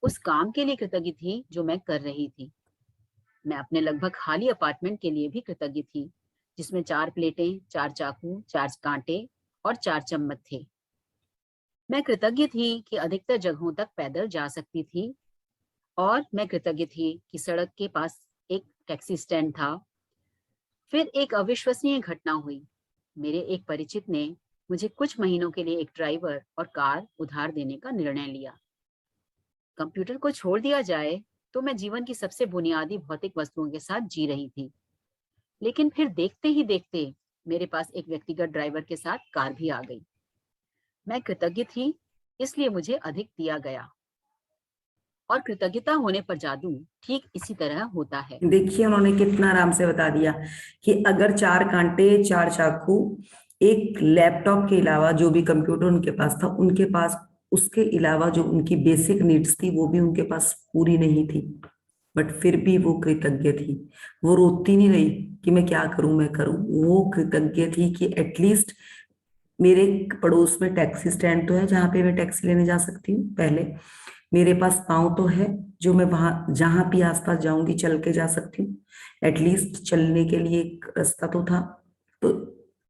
उस काम के लिए कृतज्ञ थी जो मैं कर रही थी। मैं अपने लगभग खाली अपार्टमेंट के लिए भी कृतज्ञ थी, जिसमें 4 प्लेटें, 4 चाकू, 4 कांटे और 4 चम्मच थे। मैं कृतज्ञ थी कि अधिकतर जगहों तक पैदल जा सकती थी, और मैं कृतज्ञ थी कि सड़क के पास एक टैक्सी स्टैंड था। फिर एक अविश्वसनीय घटना हुई। मेरे एक परिचित ने मुझे कुछ महीनों के लिए एक ड्राइवर और कार उधार देने का निर्णय लिया। कंप्यूटर को छोड़ दिया जाए तो मैं जीवन की सबसे बुनियादी भौतिक वस्तुओं के साथ जी रही थी, लेकिन फिर देखते ही देखते मेरे पास एक व्यक्तिगत ड्राइवर के साथ कार भी आ गई। मैं कृतज्ञ थी, इसलिए मुझे अधिक दिया गया। और कृतज्ञता होने पर जादू ठीक इसी तरह होता है। देखिए उन्होंने कितना आराम से बता दिया कि अगर 4 कांटे, 4 चाकू, एक लैपटॉप के अलावा जो भी कंप्यूटर उनके पास था, उनके पास उसके अलावा जो उनकी बेसिक नीड्स थी वो भी उनके पास पूरी नहीं थी, बट फिर भी वो कृतज्ञ थी। वो रोती नहीं रही कि मैं क्या करूं, मैं करूं। वो कृतज्ञ थी कि एटलीस्ट मेरे पड़ोस में टैक्सी स्टैंड तो है जहाँ पे मैं टैक्सी लेने जा सकती हूँ, पहले मेरे पास पाँव तो है जो मैं वहां जहां भी आसपास जाऊंगी चल के जा सकती हूँ। एटलीस्ट चलने के लिए एक रास्ता तो था। तो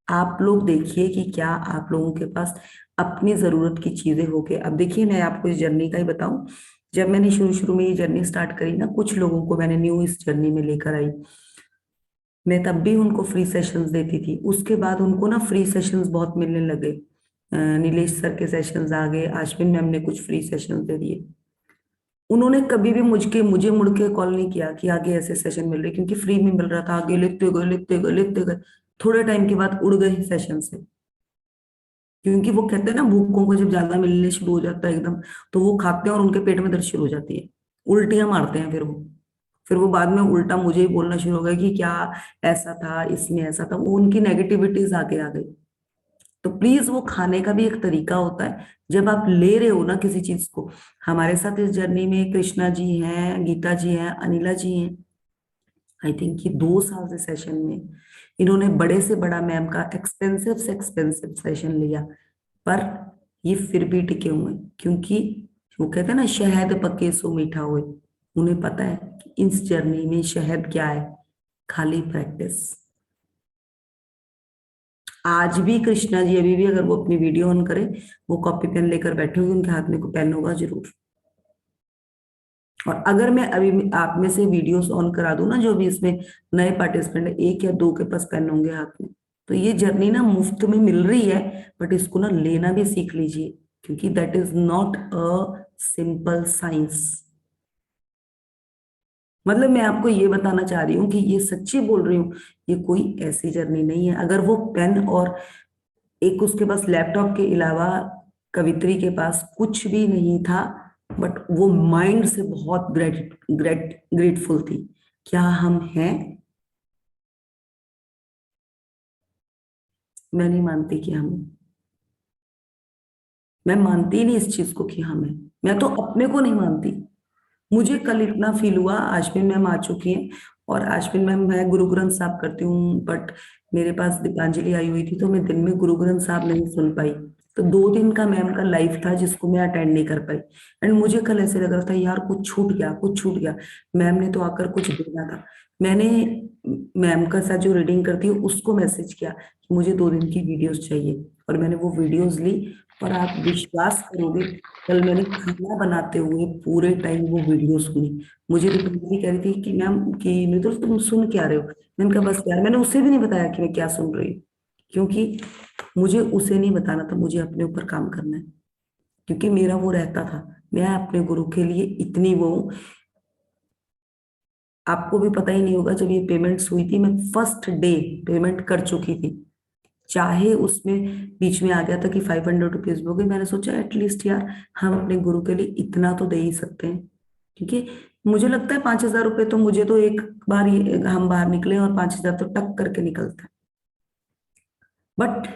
आप लोग देखिए कि क्या आप लोगों के पास अपनी जरूरत की चीजें हो के। अब देखिए मैं आपको इस जर्नी का ही बताऊं, जब मैंने शुरू शुरू में ये जर्नी स्टार्ट करी ना, कुछ लोगों को मैंने न्यू इस जर्नी में लेकर आई। मैं तब भी उनको फ्री सेशंस देती थी, उसके बाद उनको ना फ्री सेशंस बहुत मिलने लगे। नीलेश सर के सेशंस आ गए, आश्विन मैम ने कुछ फ्री सेशंस दे दिए। उन्होंने कभी भी मुझे मुड़ के कॉल नहीं किया कि आगे ऐसे सेशन मिल रहे, क्योंकि फ्री में मिल रहा था। आगे लिखते गए लिखते गए लिखते गए, थोड़े टाइम के बाद उड़ गए सेशन से। क्योंकि वो कहते हैं ना, भूखों को जब ज्यादा मिलने शुरू हो जाता है एकदम, तो वो खाते हैं और उनके पेट में दर्द शुरू हो जाती है, उल्टियां मारते हैं। फिर वो बाद में उल्टा मुझे ही बोलना शुरू हो गया कि क्या ऐसा था, इसमें ऐसा था। वो उनकी नेगेटिविटीज आगे आ गई। तो प्लीज, वो खाने का भी एक तरीका होता है। जब आप ले रहे हो ना किसी चीज को, हमारे साथ इस जर्नी में कृष्णा जी हैं, गीता जी हैं, अनिला जी हैं। आई थिंक ये 2 साल से सेशन में इन्होंने बड़े से बड़ा मैम का एक्सपेंसिव से एक्सपेंसिव सेशन लिया, पर ये फिर भी टिके हुए हैं। क्योंकि वो कहते हैं ना, शहद पके सो मीठा हुए। उन्हें पता है कि इस जर्नी में शहद क्या है, खाली प्रैक्टिस। आज भी कृष्णा जी अभी भी अगर वो अपनी वीडियो ऑन करे, वो कॉपी पेन लेकर बैठे होंगे, उनके हाथ में को पेन होगा जरूर। और अगर मैं अभी आप में से वीडियोस ऑन करा दूं ना, जो भी इसमें नए पार्टिसिपेंट है, 1 या 2 के पास पेन होंगे हाथ में। तो ये जर्नी ना मुफ्त में मिल रही है, बट इसको ना लेना भी सीख लीजिए, क्योंकि that is not a simple science. मतलब मैं आपको ये बताना चाह रही हूँ कि ये सच्ची बोल रही हूँ, ये कोई ऐसी जर्नी नहीं है। अगर वो पेन और एक उसके पास लैपटॉप के अलावा कवित्री के पास कुछ भी नहीं था, बट वो माइंड से बहुत ग्रेटफुल थी। क्या हम हैं? मैं नहीं मानती कि हम हैं। मैं मानती ही नहीं इस चीज को कि हम हैं। मैं तो अपने को नहीं मानती। मुझे कल इतना फील हुआ, आश्विन मैम आ चुकी हैं, और आश्विन मैम, मैं गुरु ग्रंथ साहब करती हूँ, बट मेरे पास दीपांजलि आई हुई थी, तो मैं दिन में गुरु ग्रंथ साहब नहीं सुन पाई। तो 2 दिन का मैम का लाइव था जिसको मैं अटेंड नहीं कर पाई। एंड मुझे कल ऐसे लग रहा था, यार कुछ छूट गया, कुछ छूट गया। मैम ने तो आकर कुछ देना था। मैंने मैम का साथ जो रीडिंग करती है उसको मैसेज किया कि मुझे 2 दिन की वीडियोस चाहिए, और मैंने वो वीडियोस ली। और आप विश्वास करोगे, कल मैंने खाना बनाते हुए पूरे टाइम वो वीडियो सुनी। मुझे दीपांजलि कह रही थी कि मैम, कि मृदुल तुम सुन क्या रहे हो। मैंने कहा बस यार, मैंने उसे भी नहीं बताया कि मैं क्या सुन रही हूँ, क्योंकि मुझे उसे नहीं बताना था, मुझे अपने ऊपर काम करना है। क्योंकि मेरा वो रहता था, मैं अपने गुरु के लिए इतनी वो हूं। आपको भी पता ही नहीं होगा, जब ये पेमेंट्स हुई थी, मैं फर्स्ट डे पेमेंट कर चुकी थी। चाहे उसमें बीच में आ गया था कि 500 रुपीज हो गए, मैंने सोचा एटलीस्ट यार, हम अपने गुरु के लिए इतना तो दे ही सकते हैं। क्योंकि मुझे लगता है 5,000 रुपये तो, मुझे तो एक बार हम बाहर निकले और 5,000 तो टक करके निकलता है। बट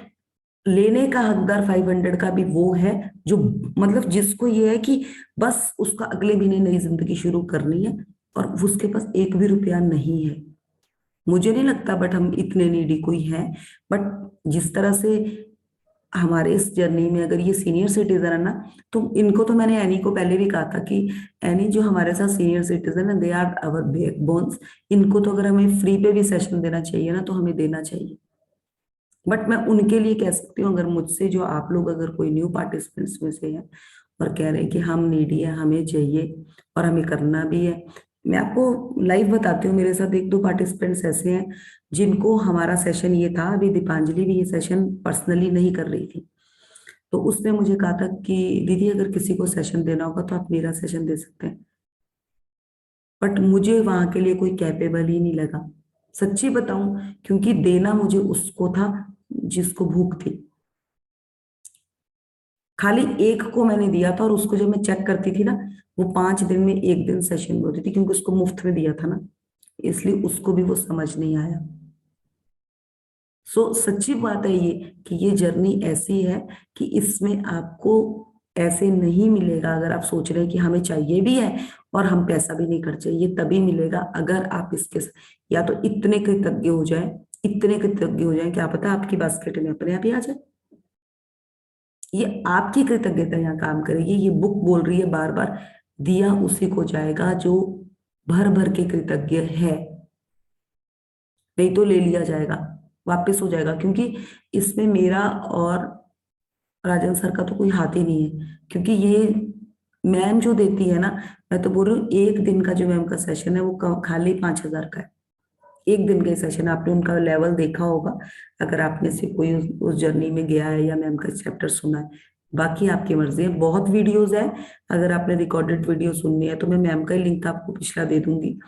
लेने का हकदार 500 का भी वो है, जो मतलब जिसको ये है कि बस उसका अगले महीने नई जिंदगी शुरू करनी है, और उसके पास एक भी रुपया नहीं है। मुझे नहीं लगता बट हम इतने नीडी कोई है। बट जिस तरह से हमारे इस जर्नी में अगर ये सीनियर सिटीजन है ना, तो इनको तो मैंने एनी को पहले भी कहा था कि एनी, जो हमारे साथ सीनियर सिटीजन है, दे आर आवर बैकबोन्स। इनको तो अगर हमें फ्री पे भी सेशन देना चाहिए ना, तो हमें देना चाहिए। बट मैं उनके लिए कह सकती हूँ, अगर मुझसे जो आप लोग अगर कोई न्यू पार्टिसिपेंट्स में से हैं और कह रहे हैं कि हम नीडी है, हमें चाहिए और हमें करना भी है, मैं आपको लाइव बताती हूँ। मेरे साथ 1-2 पार्टिसिपेंट्स ऐसे हैं जिनको हमारा सेशन ये था। अभी दीपांजलि भी ये सेशन पर्सनली नहीं कर रही थी, तो उसने मुझे कहा था कि दीदी, अगर किसी को सेशन देना होगा तो आप मेरा सेशन दे सकते हैं। बट मुझे वहां के लिए कोई कैपेबल ही नहीं लगा, सच्ची बताऊं, क्योंकि देना मुझे उसको था जिसको भूख थी। खाली एक को मैंने दिया था, और उसको जब मैं चेक करती थी ना, वो 5 दिन में 1 दिन सेशन में होती थी, क्योंकि उसको मुफ्त में दिया था ना, इसलिए उसको भी वो समझ नहीं आया। सो सच्ची बात है ये, कि ये जर्नी ऐसी है कि इसमें आपको ऐसे नहीं मिलेगा। अगर आप सोच रहे हैं कि हमें चाहिए भी है और हम पैसा भी नहीं खर्चे, ये तभी मिलेगा अगर आप इसके या तो इतने कृतज्ञ हो जाए, इतने कृतज्ञ हो जाए, क्या पता आपकी बास्केट में अपने आप ही आ जाए। ये आपकी कृतज्ञता यहाँ काम करेगी। ये बुक बोल रही है बार बार, दिया उसी को जाएगा जो भर भर के कृतज्ञ है, नहीं तो ले लिया जाएगा। वापस हो जाएगा, क्योंकि इसमें मेरा और राजन सर का तो कोई हाथ ही नहीं है, क्योंकि ये मैम जो देती है ना, मैं तो बोल रही हूँ एक दिन का जो मैम का सेशन है वो खाली 5,000 का है। एक दिन का सेशन, आपने उनका लेवल देखा होगा अगर आप में से कोई उस जर्नी में गया है या मैम का चैप्टर सुना है। बाकी आपकी मर्जी है, बहुत वीडियोस है, अगर आपने रिकॉर्डेड वीडियो सुननी है तो मैं मैम का ही लिंक आपको पिछला दे दूंगी।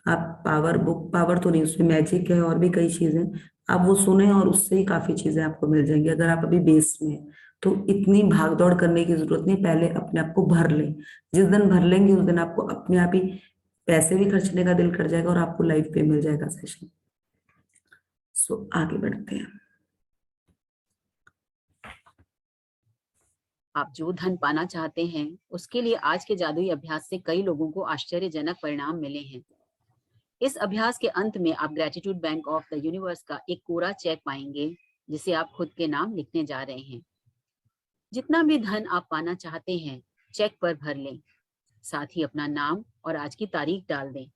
आप पावर बुक, पावर तो नहीं, उसमें मैजिक है और भी कई चीजें, आप वो सुने और उससे ही काफी चीजें आपको मिल जाएंगी। अगर आप अभी बेस में हैं, तो इतनी भाग दौड़ करने की जरूरत नहीं, पहले अपने आप को भर लें। जिस दिन भर लेंगे उस दिन आपको अपने आप ही पैसे भी खर्चने का दिल कर जाएगा और आपको लाइफ पे मिल जाएगा सेशन। सो आगे बढ़ते हैं। आप जो धन पाना चाहते हैं उसके लिए आज के जादुई अभ्यास से कई लोगों को आश्चर्यजनक परिणाम मिले हैं। इस अभ्यास के अंत में आप gratitude bank of the universe का एक कोरा चेक पाएंगे जिसे आप खुद के नाम लिखने जा रहे हैं। जितना भी धन आप पाना चाहते हैं चेक पर भर लें, साथ ही अपना नाम और आज की तारीख डाल दें।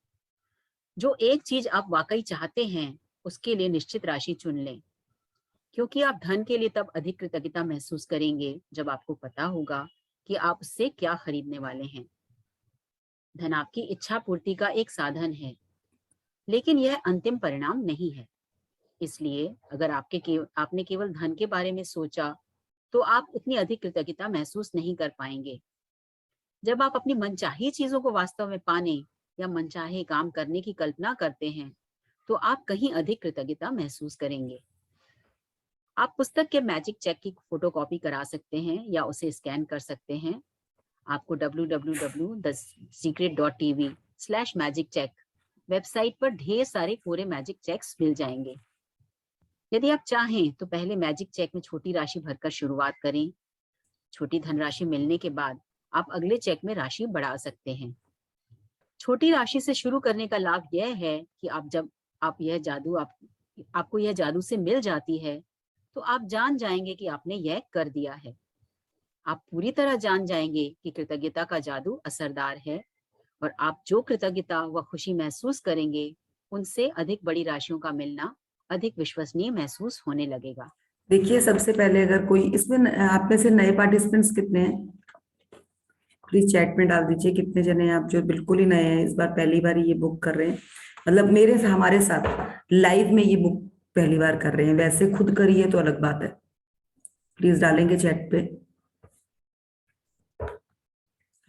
जो एक चीज आप वाकई चाहते हैं उसके लिए निश्चित राशि चुन लें, क्योंकि आप धन के लिए तब अधिक कृतज्ञता महसूस करेंगे जब आपको पता होगा कि आप उससे क्या खरीदने वाले हैं। धन आपकी इच्छा पूर्ति का एक साधन है, लेकिन यह अंतिम परिणाम नहीं है। इसलिए अगर आपने केवल धन के बारे में सोचा तो आप उतनी अधिक कृतज्ञता महसूस नहीं कर पाएंगे। जब आप अपनी मनचाही चीजों को वास्तव में पाने या मनचाहे काम करने की कल्पना करते हैं तो आप कहीं अधिक कृतज्ञता महसूस करेंगे। आप पुस्तक के मैजिक चेक की फोटोकॉपी करा सकते हैं या उसे स्कैन कर सकते हैं। आपको www.thesecret.tv/magiccheck वेबसाइट पर ढेर सारे कोरे मैजिक चेक्स मिल जाएंगे। यदि आप चाहें तो पहले मैजिक चेक में छोटी राशि भरकर शुरुआत करें। छोटी धनराशि मिलने के बाद आप अगले चेक में राशि बढ़ा सकते हैं। छोटी राशि से शुरू करने का लाभ यह है कि आपको यह जादू से मिल जाती है तो आप जान जाएंगे कि आपने यह कर दिया है। आप पूरी तरह जान जाएंगे कि कृतज्ञता का जादू असरदार है और आप जो कृतज्ञता व खुशी महसूस करेंगे उनसे अधिक बड़ी राशियों का मिलना अधिक विश्वसनीय महसूस होने लगेगा। देखिए, सबसे पहले अगर कोई इसमें आप में से नए पार्टिसिपेंट्स कितने हैं, प्लीज चैट में डाल दीजिए कितने जने हैं आप जो बिल्कुल ही नए हैं, इस बार पहली बार ये बुक कर रहे हैं, मतलब हमारे साथ लाइव में ये बुक पहली बार कर रहे हैं। वैसे खुद करिए तो अलग बात है, प्लीज डालेंगे चैट पे।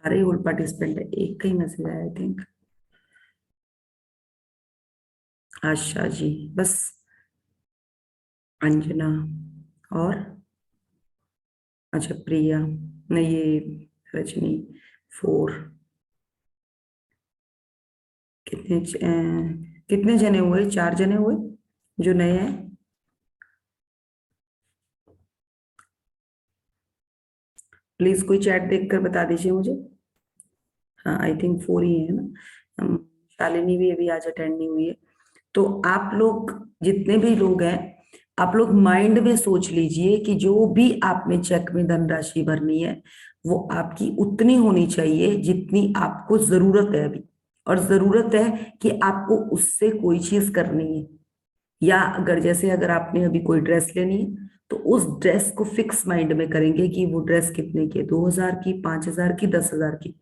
सारे ओल्ड पार्टिसिपेंट है, एक का ही मैसेज आया आई थिंक। आशा जी, बस अंजना और अच्छा प्रिया, नहीं ये रजनी 4। कितने जने हुए? 4 जने हुए जो नए हैं। प्लीज कोई चैट देखकर बता दीजिए मुझे। हाँ आई थिंक 4 ही है ना। शालिनी भी अभी आज अटेंड नहीं हुई है। तो आप लोग जितने भी लोग हैं, आप लोग माइंड में सोच लीजिए कि जो भी आपने चेक में धनराशि भरनी है वो आपकी उतनी होनी चाहिए जितनी आपको जरूरत है अभी, और जरूरत है कि आपको उससे कोई चीज करनी है। या अगर आपने अभी कोई ड्रेस लेनी है तो उस ड्रेस को फिक्स माइंड में करेंगे कि वो ड्रेस कितने की है, 2,000 की, 5,000 की, 10,000 की।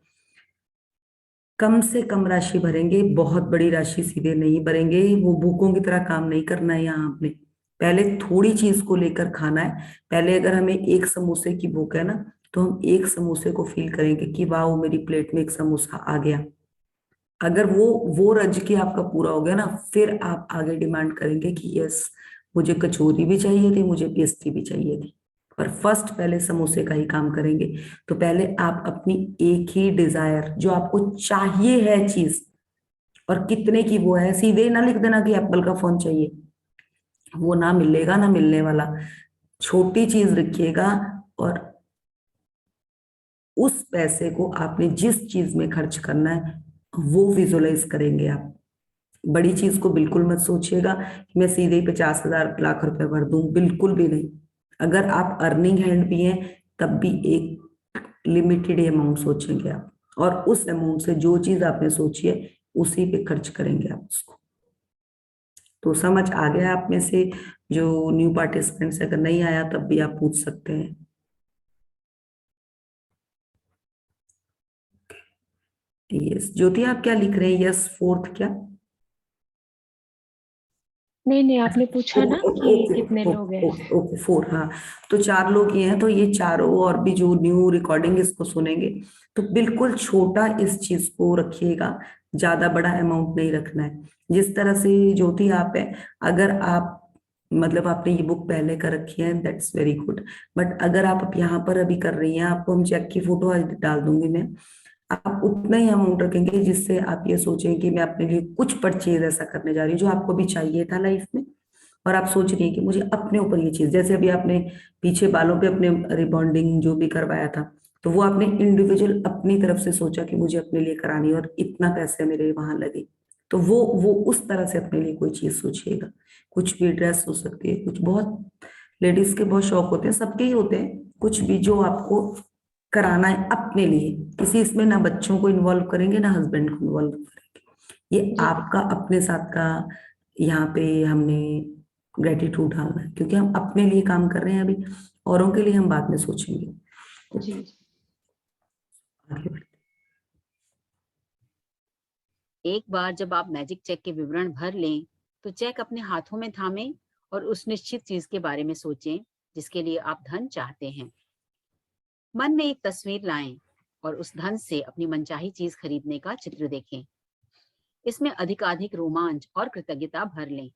कम से कम राशि भरेंगे, बहुत बड़ी राशि सीधे नहीं भरेंगे। वो भूखों की तरह काम नहीं करना है यहाँ आपने। पहले थोड़ी चीज को लेकर खाना है। पहले अगर हमें एक समोसे की भूख है ना, तो हम एक समोसे को फील करेंगे कि वाह मेरी प्लेट में एक समोसा आ गया। अगर वो रज के आपका पूरा हो गया ना, फिर आप आगे डिमांड करेंगे कि यस मुझे कचौरी भी चाहिए थी, मुझे पेस्ट्री भी चाहिए थी। पर फर्स्ट पहले समोसे का ही काम करेंगे। तो पहले आप अपनी एक ही डिजायर जो आपको चाहिए है चीज, और कितने की वो है, सीधे ना लिख देना कि एप्पल का फोन चाहिए, वो ना मिलेगा ना मिलने वाला। छोटी चीज रखिएगा और उस पैसे को आपने जिस चीज में खर्च करना है वो विजुअलाइज करेंगे आप। बड़ी चीज को बिल्कुल मत सोचिएगा कि मैं सीधे ही 50,000 लाख रुपए भर दूं, बिल्कुल भी नहीं। अगर आप अर्निंग हैंड भी हैं तब भी एक लिमिटेड अमाउंट सोचेंगे आप, और उस अमाउंट से जो चीज आपने सोची है उसी पे खर्च करेंगे आप उसको। तो समझ आ गया आप में से जो न्यू पार्टिसिपेंट्स, अगर नहीं आया तब भी आप पूछ सकते हैं। यस ज्योति, आप क्या लिख रहे हैं? यस फोर्थ क्या? नहीं नहीं, अच्छा, आपने पूछा ना ओके कि ओके कितने लोग हैं। ओके ओके फोर, हाँ। तो 4 लोग ये हैं, तो ये चारों और भी जो न्यू रिकॉर्डिंग इसको सुनेंगे, तो बिल्कुल छोटा इस चीज को रखिएगा, ज्यादा बड़ा अमाउंट नहीं रखना है। जिस तरह से ज्योति आप है, अगर आप मतलब आपने ये बुक पहले कर रखी है, दैट्स वेरी गुड। बट अगर आप यहाँ पर अभी कर रही हैं, आपको हम चेक की फोटो आज डाल दूंगी मैं, आप उतना ही अमाउंट रखेंगे जिससे आप ये सोचें कि मैं अपने लिए कुछ परचेज ऐसा करने जा रही हूँ जो आपको भी चाहिए था लाइफ में, और आप सोच रही हैं कि मुझे अपने ऊपर ये चीज, जैसे अभी आपने पीछे बालों पे अपने रिबॉन्डिंग जो भी करवाया था, तो वो आपने इंडिविजुअल अपनी तरफ से सोचा कि मुझे अपने लिए करानी है और इतना पैसे मेरे वहां लगे। तो वो उस तरह से अपने लिए कोई चीज सोचिएगा। कुछ भी ड्रेस हो सकती है, कुछ बहुत लेडीज के बहुत शौक होते हैं, सबके ही होते हैं, कुछ भी जो आपको कराना है अपने लिए। किसी इसमें ना बच्चों को इन्वॉल्व करेंगे ना हस्बैंड को इन्वॉल्व करेंगे, ये जी आपका अपने साथ का यहाँ पे हमने ग्रेटिट्यूड डालना है, क्योंकि हम अपने लिए काम कर रहे हैं अभी, औरों के लिए हम बाद में सोचेंगे। जी। आगे बढ़ते एक बार जब आप मैजिक चेक के विवरण भर लें, तो चेक अपने हाथों में थामें और उस निश्चित चीज के बारे में सोचें जिसके लिए आप धन चाहते हैं। मन में एक तस्वीर लाएं और उस धन से अपनी मनचाही चीज खरीदने का चित्र देखें। इसमें अधिकाधिक रोमांच और कृतज्ञता भर लें।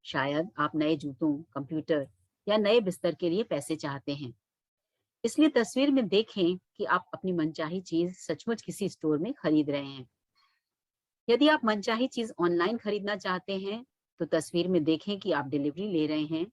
शायद आप नए जूतों, कंप्यूटर या नए बिस्तर के लिए पैसे चाहते हैं, इसलिए तस्वीर में देखें कि आप अपनी मनचाही चीज सचमुच किसी स्टोर में खरीद रहे हैं। यदि आप मनचाही चीज ऑनलाइन खरीदना चाहते हैं, तो तस्वीर में देखें कि आप डिलीवरी ले रहे हैं,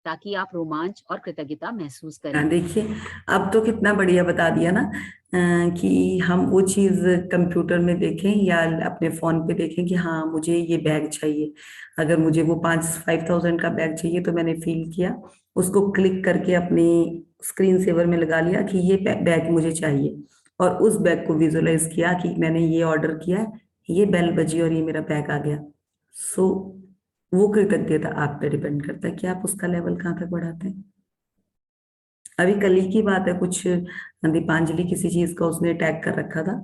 ताकि आप रोमांच और कृतज्ञता महसूस करें। देखिए, अब तो कितना बढ़िया बता दिया ना, कि हम वो चीज कंप्यूटर में देखें या अपने फोन पे देखें कि हाँ मुझे ये बैग चाहिए। अगर मुझे वो 5,000 का बैग चाहिए, तो मैंने फील किया, उसको क्लिक करके अपनी स्क्रीन सेवर में लगा लिया कि ये बैग मुझे चाहिए, और उस बैग को विजुअलाइज किया कि मैंने ये ऑर्डर किया है, ये बेल बजी और ये मेरा बैग आ गया। सो वो कृतज्ञता आप पे डिपेंड करता है कि आप उसका लेवल कहाँ तक बढ़ाते हैं। अभी कल ही की बात है, कुछ दीपांजलि किसी चीज का उसने टैग कर रखा था,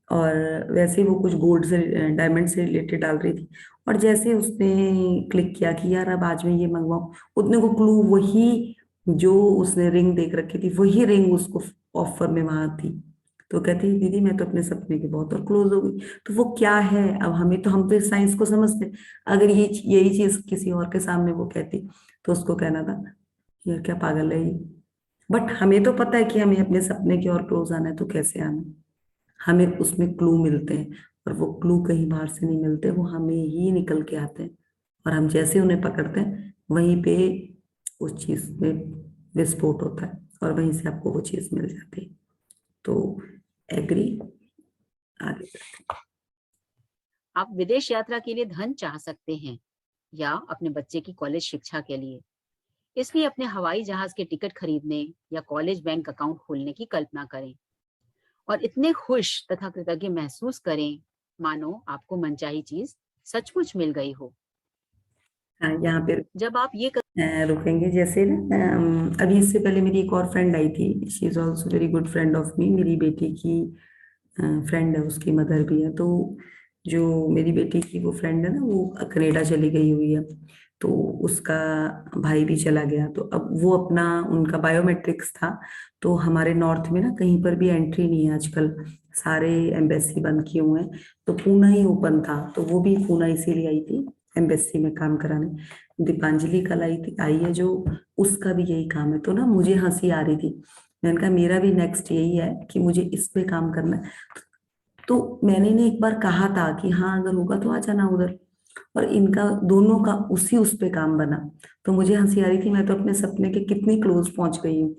और वैसे ही वो कुछ गोल्ड से डायमंड से रिलेटेड डाल रही थी, और जैसे उसने क्लिक किया कि यार अब आज मैं ये मंगवाऊं, उतने को क्लू वही जो उसने रिंग देख रखी थी, वही रिंग उसको ऑफर में वहां थी। तो कहती दीदी मैं तो अपने सपने के बहुत और क्लोज हो गई। तो वो क्या है, अब हमें तो, हम तो इस साइंस को समझते हैं। अगर ये यही चीज किसी और के सामने वो कहती, तो उसको कहना था यार क्या पागल है ये। बट हमें तो पता है कि हमें अपने सपने की ओर क्लोज आना है, तो कैसे आना है? हमें उसमें क्लू मिलते हैं, और वो क्लू कहीं बाहर से नहीं मिलते, वो हमें ही निकल के आते हैं, और हम जैसे उन्हें पकड़ते हैं वहीं पे उस चीज में विस्फोट होता है, और वहीं से आपको वो चीज मिल जाती है। तो एग्री, आगे बढ़ते आप विदेश यात्रा के लिए धन चाह सकते हैं, या अपने बच्चे की कॉलेज शिक्षा के लिए। इसलिए अपने हवाई जहाज के टिकट खरीदने या कॉलेज बैंक अकाउंट खोलने की कल्पना करें और इतने खुश तथा कृतज्ञ महसूस करें मानो आपको मनचाही चीज सचमुच मिल गई हो। हैं। हाँ, यहाँ पे जब आप ये रुकेंगे। जैसे ना अभी इससे पहले मेरी एक और फ्रेंड आई थी, she is also very good friend of me, मेरी बेटी की फ्रेंड है, उसकी मदर भी है। तो जो मेरी बेटी की वो फ्रेंड है ना, वो कनेडा चली गई हुई है, तो उसका भाई भी चला गया। तो अब वो अपना, उनका बायोमेट्रिक्स था, तो हमारे नॉर्थ में ना कहीं पर भी एंट्री नहीं है आजकल, सारे एम्बेसी बंद किए हुए हैं, तो पूना ही ओपन था, तो वो भी पूना इसीलिए आई थी एम्बेसी में काम कराने। दीपांजलि कल आई थी, आई है जो, उसका भी यही काम है। तो ना मुझे हंसी आ रही थी, मैंने कहा मेरा भी नेक्स्ट यही है कि मुझे इस पे काम करना है। तो मैंने इन्हें एक बार कहा था कि हाँ अगर होगा तो आ जाना उधर, और इनका दोनों का उस पे काम बना। तो मुझे हंसी आ रही थी, मैं तो अपने सपने के कितनी क्लोज पहुंच गई हूँ।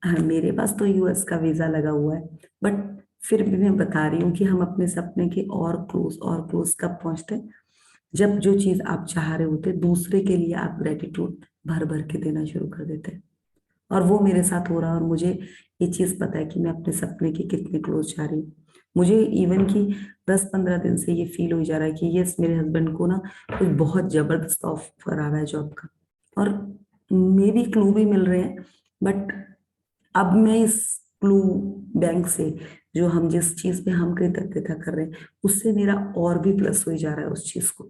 हाँ, मेरे पास तो यूएस का वीजा लगा हुआ है, बट फिर भी मैं बता रही हूँ कि हम अपने सपने के और क्लोज कब पहुंचते हैं, जब जो चीज आप चाह रहे होते दूसरे के लिए आप ग्रेटिट्यूड भर भर के देना शुरू कर देते हैं, और वो मेरे साथ हो रहा है, और मुझे ये चीज पता है कि मैं अपने सपने के कितने क्लोज जा रही हूँ। मुझे इवन कि 10-15 दिन से ये फील हो जा रहा है कि यस, मेरे हस्बैंड को ना कुछ बहुत जबरदस्त ऑफर आ रहा है जॉब का, और मे भी क्लू भी मिल रहे हैं, बट अब मैं इस क्लू बैंक से, जो हम जिस चीज पे हम कृतज्ञता कर रहे हैं, उससे मेरा और भी प्लस हो जा रहा है उस चीज को।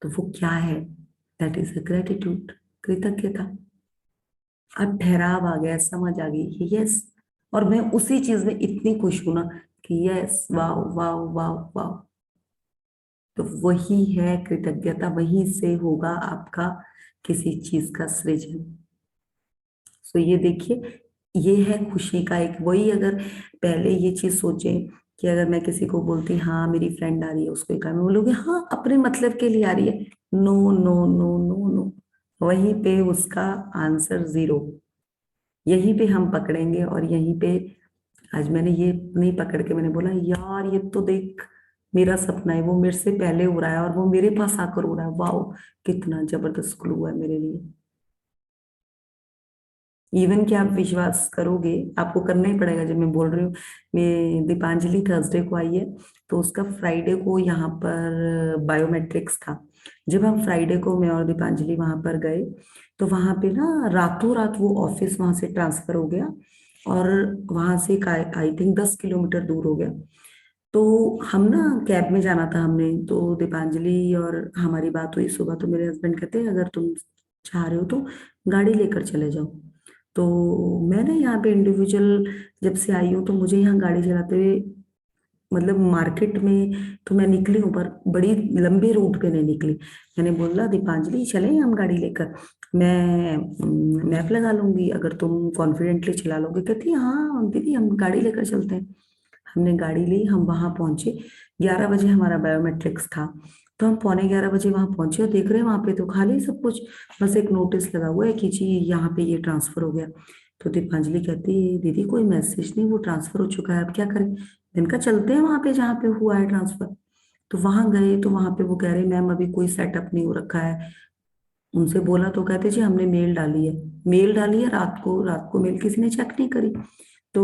तो वो क्या है? दैट इज अ ग्रेटिट्यूड, कृतज्ञता। अब ठहराव आ गया, समझ आ गई कि यस, और मैं उसी चीज में इतनी खुश हूं ना कि yes, wow wow wow wow. तो वही है कृतज्ञता, वहीं से होगा आपका किसी चीज का सृजन। तो ये देखिए, ये है खुशी का एक, वही अगर पहले ये चीज सोचें कि अगर मैं किसी को बोलती हाँ मेरी फ्रेंड आ रही है, उसको एक काम, बोलोगे हाँ अपने मतलब के लिए आ रही है, no no no no no, वहीं पे उसका आंसर जीरो। यहीं पे हम पकड़ेंगे, और यहीं पे आज मैंने ये नहीं पकड़ के मैंने बोला यार ये तो देख, मेरा सपना है, वो मेरे से पहले हो रहा है और वो मेरे पास आकर हो रहा है, वाओ, कितना जबरदस्त क्लू है मेरे लिए। इवन कि आप विश्वास करोगे, आपको करना ही पड़ेगा, जब मैं बोल रही हूँ, मैं दीपांजलि थर्सडे को आई है, तो उसका फ्राइडे को यहाँ पर बायोमेट्रिक्स था। जब हम फ्राइडे को मैं और दीपांजलि वहां पर गए, तो वहां पे ना रातों रात वो ऑफिस वहां से ट्रांसफर हो गया, और वहां से आई थिंक 10 किलोमीटर दूर हो गया। तो हम ना कैब में जाना था हमने, तो दीपांजलि और हमारी बात हुई सुबह, तो मेरे हस्बैंड कहते हैं अगर तुम चाह रहे हो तो गाड़ी लेकर चले जाओ। तो मैं ना यहाँ पे इंडिविजुअल जब से आई हूँ, तो मुझे यहाँ गाड़ी चलाते हुए, मतलब मार्केट में तो मैं निकली हूँ, पर बड़ी लंबे रूट पे नहीं निकली। मैंने बोला दीपांजलि चले हम गाड़ी लेकर, मैं मैप लगा लूंगी अगर तुम कॉन्फिडेंटली चला लोगे। कहती हाँ दीदी हम गाड़ी लेकर चलते हैं। हमने गाड़ी ली, हम वहां पहुंचे, 11 बजे हमारा बायोमेट्रिक्स था। तो हम पौने 11 बजे वहां पहुंचे, और देख रहे हैं वहां पे तो खाली सब कुछ, बस एक नोटिस लगा हुआ है कि जी यहाँ पे ये ट्रांसफर हो गया। तो दीपांजलि कहती दीदी कोई मैसेज नहीं, वो ट्रांसफर हो चुका है, अब क्या करें? इनका चलते हैं वहां पे जहाँ पे हुआ है ट्रांसफर। तो वहां गए, तो वहां पे वो कह रहे मैम अभी कोई सेटअप नहीं हो रखा है। उनसे बोला तो कहते जी हमने मेल डाली है। मेल डाली है रात को मेल किसी ने चेक नहीं करी। तो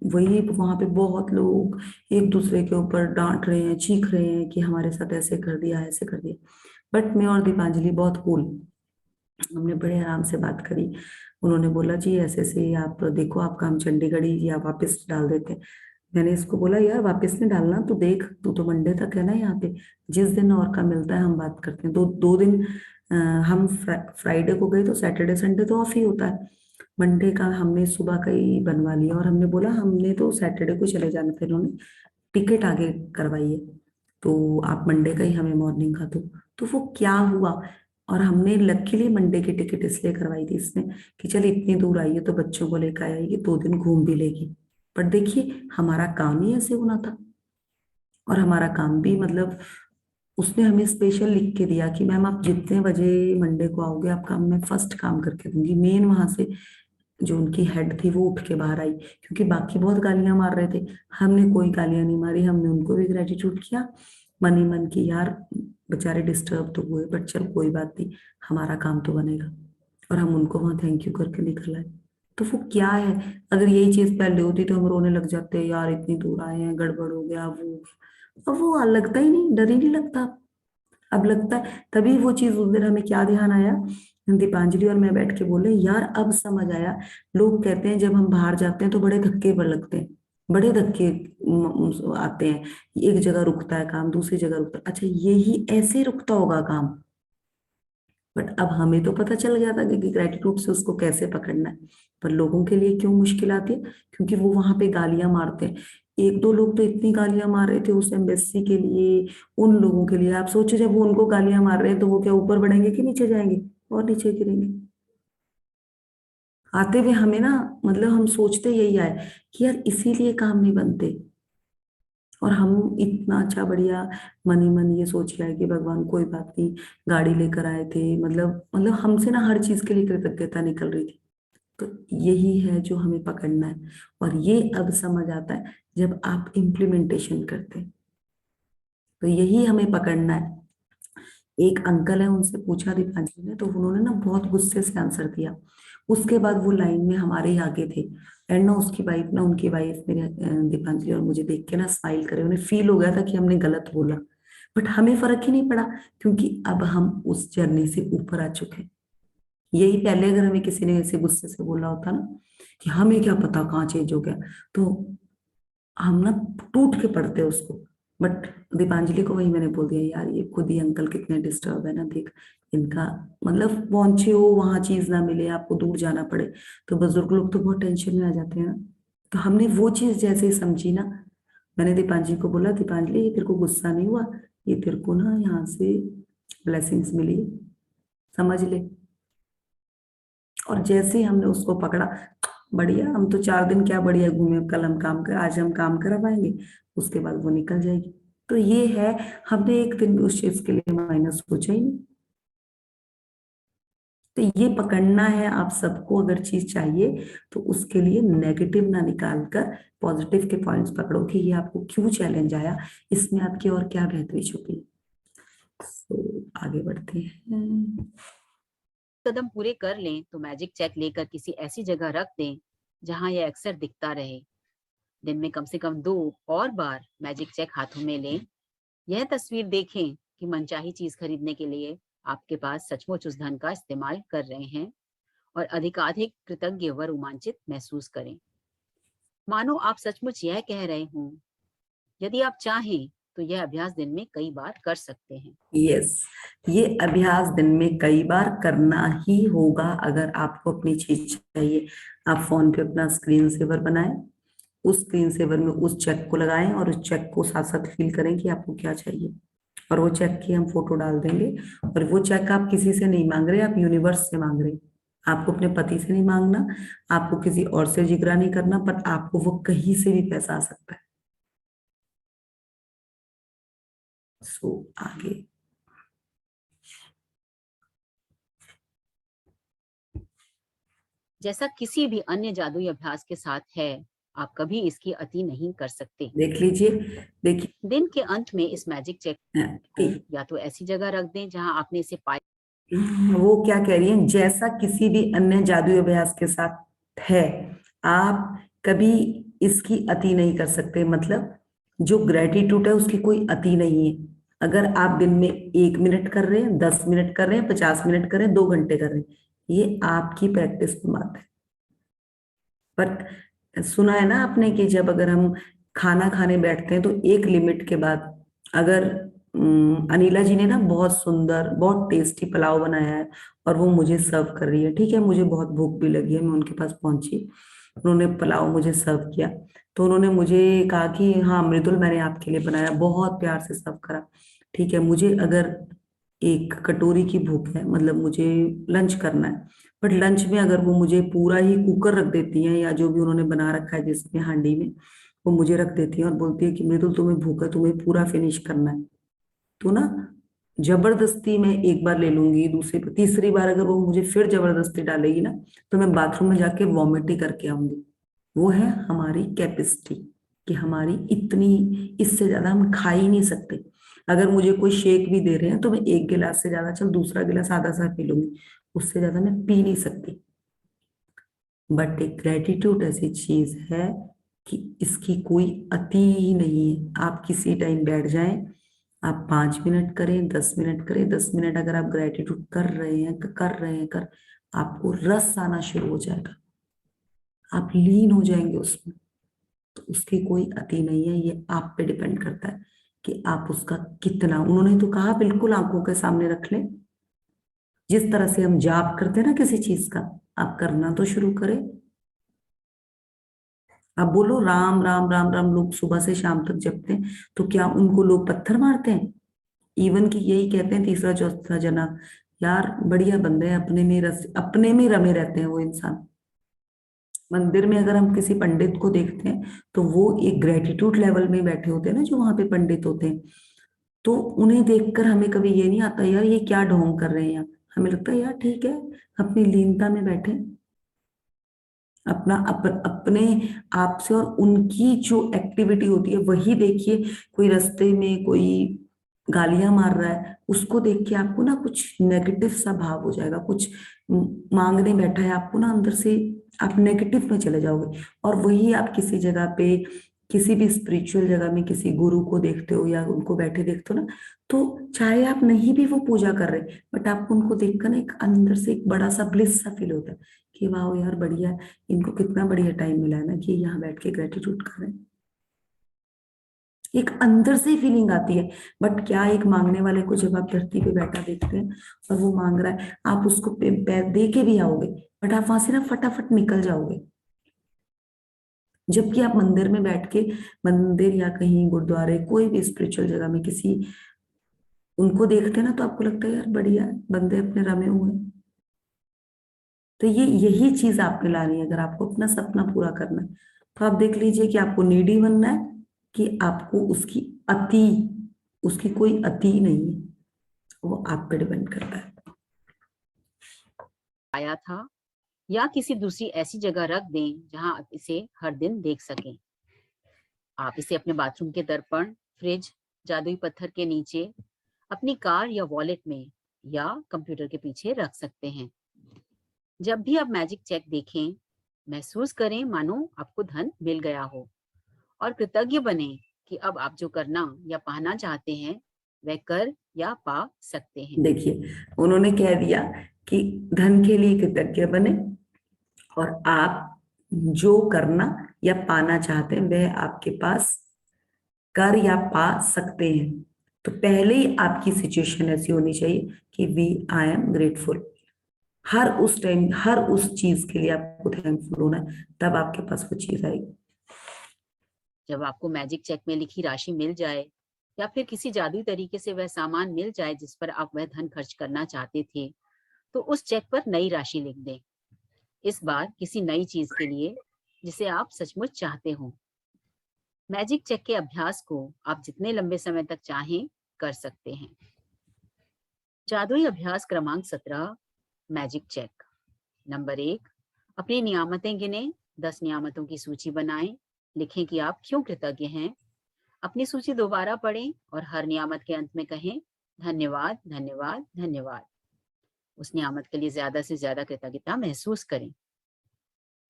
वही वहां पे बहुत लोग एक दूसरे के ऊपर डांट रहे हैं, चीख रहे हैं कि हमारे साथ ऐसे कर दिया, ऐसे कर दिया। बट मैं और दीपांजलि बहुत कूल, हमने बड़े आराम से बात करी। उन्होंने बोला जी ऐसे ऐसे आप देखो, आपका हम चंडीगढ़ ही या वापस डाल देते हैं। मैंने इसको बोला यार वापस नहीं डालना, तू देख, तू तो मंडे तक है ना यहाँ पे, जिस दिन और का मिलता है हम बात करते हैं। दो दो दिन हम फ्राइडे को गए, तो सैटरडे संडे तो ऑफ ही होता है। मंडे का हमने सुबह का ही बनवा लिया, और हमने बोला हमने तो सैटरडे को चले जाना था, इन्होंने टिकट आगे करवाई है, तो आप मंडे का ही हमें मॉर्निंग का दो। तो वो क्या हुआ, और हमने लकीली मंडे की टिकट इसलिए करवाई थी इसने कि चल इतनी दूर आई है तो बच्चों को लेकर आएगी, 2 दिन घूम भी लेगी। पर देखिए हमारा काम ही ऐसे होना था, और हमारा काम भी मतलब उसने हमें स्पेशल लिख के दिया कि मैम आप जितने बजे मंडे को आओगे आपका मैं फर्स्ट काम करके दूंगी। मेन वहां से जो उनकी हेड थी वो उठ के बाहर आई, क्योंकि बाकी बहुत गालियां मार रहे थे, हमने कोई गालियां नहीं मारी। हमने उनको भी ग्रेटिट्यूड किया मन ही मन की, यार बेचारे डिस्टर्ब तो हुए, बट चल कोई बात नहीं, हमारा काम तो बनेगा। और हम उनको वहां थैंक यू करके निकल आए। तो वो क्या है, अगर यही चीज पहले होती तो हम रोने लग जाते, यार इतनी दूर आए हैं, गड़बड़ हो गया वो। अब वो लगता ही नहीं, डर ही नहीं लगता। अब लगता है, तभी वो चीज उस दिन हमें क्या ध्यान आया, दीपांजलि और मैं बैठ के बोले यार अब समझ आया, लोग कहते हैं जब हम बाहर जाते हैं तो बड़े धक्के पर लगते हैं, बड़े धक्के आते हैं, एक जगह रुकता है काम, दूसरी जगह रुकता है, अच्छा यही ऐसे रुकता होगा काम। बट अब हमें तो पता चल गया था कि ग्रेटिट्यूड से उसको कैसे पकड़ना है। पर लोगों के लिए क्यों मुश्किल आती है? क्योंकि वो वहां पे गालियां मारते हैं। एक दो लोग तो इतनी गालियां मार रहे थे उस एम्बेसी के लिए, उन लोगों के लिए। आप सोचो जब वो उनको गालियां मार रहे हैं तो वो क्या ऊपर बढ़ेंगे कि नीचे जाएंगे? और नीचे गिरेंगे। आते हुए हमें ना, मतलब हम सोचते यही आए कि यार इसीलिए काम नहीं बनते। और हम इतना अच्छा बढ़िया मन ही मन ये सोच के आए कि भगवान कोई बात नहीं, गाड़ी लेकर आए थे, मतलब हमसे ना हर चीज के लिए कृतज्ञता निकल रही थी। तो यही है जो हमें पकड़ना है, और ये अब समझ आता है जब आप इम्प्लीमेंटेशन करते हैं। तो यही हमें पकड़ना है। एक अंकल है, उनसे पूछा दीपांजलि ने, तो उन्होंने ना बहुत गुस्से से आंसर दिया। उसके बाद वो लाइन में हमारे ही आगे थे, एंड ना उसकी वाइफ ना, उनकी वाइफ मेरे दीपांजलि और मुझे देख के ना स्माइल करे, उन्हें फील हो गया था कि हमने गलत बोला, बट हमें फर्क ही नहीं पड़ा, क्योंकि अब हम उस जर्नी से ऊपर आ चुके हैं। यही पहले अगर हमें किसी ने ऐसे गुस्से से बोला होता ना कि हमें क्या पता कहाँ चेंज हो गया, तो हम ना टूट के पड़ते उसको। बट दीपांजलि को वही मैंने बोल दिया, यार ये खुद ही अंकल कितने डिस्टर्ब है ना, देख इनका मतलब पहुंचे हो वहां चीज ना मिले, आपको दूर जाना पड़े, तो बुजुर्ग लोग तो बहुत टेंशन में आ जाते हैं ना। तो हमने वो चीज जैसे ही समझी ना, मैंने दीपांजलि को बोला, दीपांजलि ये तेरे को गुस्सा नहीं हुआ, ये तेरे को ना यहाँ से ब्लेसिंग्स मिली, समझ ले। और जैसे ही हमने उसको पकड़ा, बढ़िया, हम तो 4 दिन क्या बढ़िया घूमे, कल हम काम कर, आज हम काम कर पाएंगे, उसके बाद वो निकल जाएगी। तो ये है, हमने एक दिन भी उस चीज के लिए माइनस सोचा ही नहीं। तो ये पकड़ना है आप सबको, अगर चीज चाहिए तो उसके लिए नेगेटिव ना निकाल कर पॉजिटिव के पॉइंट्स पकड़ो कि ये आपको क्यों चैलेंज आया, इसमें आपकी और क्या बेहतरी छुपी है। तो आगे बढ़ते हैं। कदम पूरे कर लें तो मैजिक चेक लेकर किसी ऐसी जगह रख दें जहां यह अक्सर दिखता रहे। दिन में कम से कम 2 और बार मैजिक चेक हाथों में लें। यह तस्वीर देखें कि मनचाही चीज खरीदने के लिए आपके पास सचमुच उस धन का इस्तेमाल कर रहे हैं और अधिकाधिक कृतज्ञ व रोमांचित महसूस करें, मानो आप सचमुच यह कह रहे हों। यदि आप चाहें तो यह अभ्यास दिन में कई बार कर सकते हैं। यस, ये अभ्यास दिन में कई बार करना ही होगा। अगर आपको अपनी चीज चाहिए, आप फोन पे अपना स्क्रीन सेवर बनाएं, उस स्क्रीन सेवर में उस चेक को लगाएं और उस चेक को साथ साथ फील करें कि आपको क्या चाहिए, और वो चेक की हम फोटो डाल देंगे। और वो चेक आप किसी से नहीं मांग रहे, आप यूनिवर्स से मांग रहे हैं। आपको अपने पति से नहीं मांगना, आपको किसी और से जिगरा नहीं करना, पर आपको वो कहीं से भी पैसा आ सकता है। सो आगे जैसा किसी भी अन्य जादुई अभ्यास के साथ है, आप कभी इसकी अति नहीं कर सकते। देख लीजिए, देखिए दिन के अंत में इस मैजिक चेक को या तो ऐसी जगह रख दें जहां आपने इसे पाया। वो क्या कह रही है, जैसा किसी भी अन्य जादुई अभ्यास के साथ है, आप कभी इसकी अति नहीं कर सकते। मतलब जो ग्रेटिट्यूड है उसकी कोई अति नहीं है। अगर आप दिन में 1 मिनट कर रहे हैं, 10 मिनट कर रहे हैं, 50 मिनट कर रहे हैं, 2 घंटे कर रहे हैं, ये आपकी प्रैक्टिस की बात है। पर सुना है ना आपने कि जब अगर हम खाना खाने बैठते हैं तो एक लिमिट के बाद, अगर अनिला जी ने ना बहुत सुंदर बहुत टेस्टी पुलाव बनाया है और वो मुझे सर्व कर रही है, ठीक है, मुझे बहुत भूख भी लगी है, मैं उनके पास पहुंची, उन्होंने पुलाव मुझे सर्व किया, तो उन्होंने मुझे कहा कि हाँ मृदुल मैंने आपके लिए बनाया, बहुत प्यार से सर्व करा, ठीक है। मुझे अगर एक कटोरी की भूख है, मतलब मुझे लंच करना है, बट लंच में अगर वो मुझे पूरा ही कुकर रख देती हैं या जो भी उन्होंने बना रखा है जिसमें हांडी में, वो मुझे रख देती है और बोलती है कि मृदुल तुम्हें भूख है, तुम्हें पूरा फिनिश करना है, तो ना जबरदस्ती मैं एक बार ले लूंगी, दूसरी तीसरी बार अगर वो मुझे फिर जबरदस्ती डालेगी ना, तो मैं बाथरूम में जाके वॉमिट ही करके आऊंगी। वो है हमारी कैपेसिटी कि हमारी इतनी, इससे ज्यादा हम खा ही नहीं सकते। अगर मुझे कोई शेक भी दे रहे हैं तो मैं 1 गिलास से ज्यादा, चल दूसरा गिलास आधा सा पी लूंगी, उससे ज्यादा मैं पी नहीं सकती। बट एक ग्रेटिट्यूड ऐसी चीज है कि इसकी कोई अति ही नहीं है। आप किसी टाइम बैठ जाएं, आप 5 मिनट करें, 10 मिनट करें, 10 मिनट अगर आप ग्रेटिट्यूड कर रहे हैं, आपको रस आना शुरू हो जाएगा, आप लीन हो जाएंगे उसमें। तो उसकी कोई अति नहीं है, ये आप पे डिपेंड करता है कि आप उसका कितना, उन्होंने तो कहा बिल्कुल आंखों के सामने रख लें, जिस तरह से हम जाप करते हैं ना किसी चीज का, आप करना तो शुरू करें। आप बोलो राम राम राम राम, लोग सुबह से शाम तक जपते हैं, तो क्या उनको लोग पत्थर मारते हैं? इवन कि यही कहते हैं तीसरा चौथा जना, यार बढ़िया बंदे हैं, अपने में रमे रहते हैं वो इंसान। मंदिर में अगर हम किसी पंडित को देखते हैं तो वो एक ग्रेटिट्यूड लेवल में बैठे होते हैं ना, जो वहां पे पंडित होते हैं, तो उन्हें देखकर हमें कभी ये नहीं आता यार ये क्या ढोंग कर रहे हैं यार, हमें लगता है यार ठीक है, अपनी लीनता में बैठे, अपने आप से, और उनकी जो एक्टिविटी होती है वही देखिए। कोई रास्ते में कोई गालियां मार रहा है, उसको देख के आपको ना कुछ नेगेटिव सा भाव हो जाएगा, कुछ मांगने बैठा है आपको ना, अंदर से आप नेगेटिव में चले जाओगे। और वही आप किसी जगह पे, किसी भी स्पिरिचुअल जगह में किसी गुरु को देखते हो या उनको बैठे देखते हो ना, तो चाहे आप नहीं भी वो पूजा कर रहे, बट आपको उनको देखकर ना एक अंदर से एक बड़ा सा ब्लिस सा फील होता है कि वाह यार बढ़िया, इनको कितना बढ़िया टाइम मिला है ना कि यहाँ बैठ के ग्रेटिट्यूड कर रहे हैं। एक अंदर से फीलिंग आती है। बट क्या एक मांगने वाले को जब आप धरती पे बैठा देखते हैं और वो मांग रहा है, आप उसको पैर दे के भी आओगे, बट आप वहां से ना फटाफट निकल जाओगे। जबकि आप मंदिर में बैठ के, मंदिर या कहीं गुरुद्वारे कोई भी स्पिरिचुअल जगह में किसी उनको देखते हैं ना, तो आपको लगता है यार बढ़िया बंदे अपने रमे हुए हैं। तो ये यही चीज आपने लानी है अगर आपको अपना सपना पूरा करना है। तो आप देख लीजिए कि आपको नीडी बनना है कि आपको उसकी अति, उसकी कोई अति नहीं है, वो आप पे डिपेंड करता है। आया था, या किसी दूसरी ऐसी जगह रख दें जहां आप इसे हर दिन देख सकें। आप इसे अपने बाथरूम के दर्पण, फ्रिज, जादुई पत्थर के नीचे, अपनी कार या वॉलेट में, या कंप्यूटर के पीछे रख सकते हैं। जब भी आप मैजिक चेक देखें, महसूस करें मानो आपको धन मिल गया हो, और कृतज्ञ बने कि अब आप जो करना या पाना चाहते हैं वह कर या पा सकते हैं। देखिए, उन्होंने कह दिया कि धन के लिए कृतज्ञ बने, और आप जो करना या पाना चाहते हैं वह आपके पास कर या पा सकते हैं। तो पहले ही आपकी सिचुएशन ऐसी होनी चाहिए कि आई एम ग्रेटफुल। हर उस टाइम, हर उस चीज के लिए आपको थैंकफुल होना है, तब आपके पास वो चीज आएगी। जब आपको मैजिक चेक में लिखी राशि मिल जाए, या फिर किसी जादुई तरीके से वह सामान मिल जाए जिस पर आप वह धन खर्च करना चाहते थे, तो उस चेक पर नई राशि लिख दें। इस बार किसी नई चीज के लिए जिसे आप सचमुच चाहते हो। मैजिक चेक के अभ्यास को आप जितने लंबे समय तक चाहें कर सकते हैं। जादुई अभ्यास क्रमांक 17, मैजिक चेक। नंबर 1, अपनी नियामतें गिने। 10 नियामतों की सूची बनाएं। लिखें कि आप क्यों कृतज्ञ हैं। अपनी सूची दोबारा पढ़ें और हर नियामत के अंत में कहें धन्यवाद, धन्यवाद, धन्यवाद। उस नियामत के लिए ज्यादा से ज्यादा कृतज्ञता महसूस करें।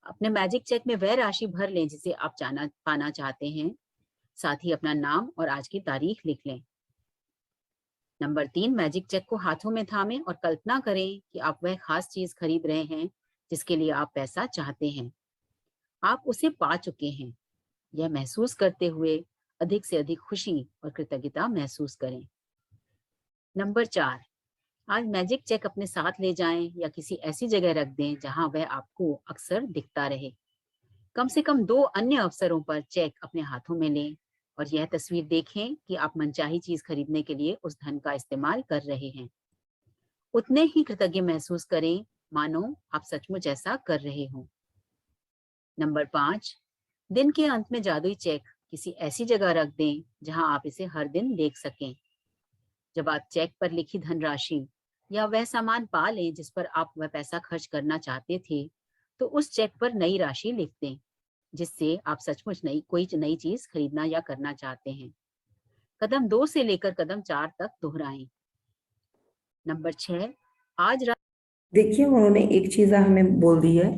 अपने मैजिक चेक में वह राशि भर लें जिसे आप पाना चाहते हैं। साथ ही अपना नाम और आज की तारीख लिख लें। नंबर 3, मैजिक चेक को हाथों में थामें और कल्पना करें कि आप वह खास चीज खरीद रहे हैं जिसके लिए आप पैसा चाहते हैं। आप उसे पा चुके हैं। यह महसूस करते हुए अधिक से अधिक खुशी और कृतज्ञता महसूस करें। नंबर 4, आज मैजिक चेक अपने साथ ले जाएं या किसी ऐसी जगह रख दें जहां वह आपको अक्सर दिखता रहे। कम से कम 2 अन्य अवसरों पर चेक अपने हाथों में लें और यह तस्वीर देखें कि आप मनचाही चीज खरीदने के लिए उस धन का इस्तेमाल कर रहे हैं। उतने ही कृतज्ञ महसूस करें मानो आप सचमुच ऐसा कर रहे हो। नंबर 5, दिन के अंत में जादुई चेक किसी ऐसी जगह रख दें जहां आप इसे हर दिन देख सकें। जब आप चेक पर लिखी धनराशि या वह सामान पा लें जिस पर आप वह पैसा खर्च करना चाहते थे, तो उस चेक पर नई राशि लिख दें जिससे आप सचमुच कोई नई चीज खरीदना या करना चाहते हैं। कदम 2 से लेकर कदम 4 तक दोहराएं। नंबर 6, आज रात देखिए, उन्होंने एक चीज हमें बोल दी है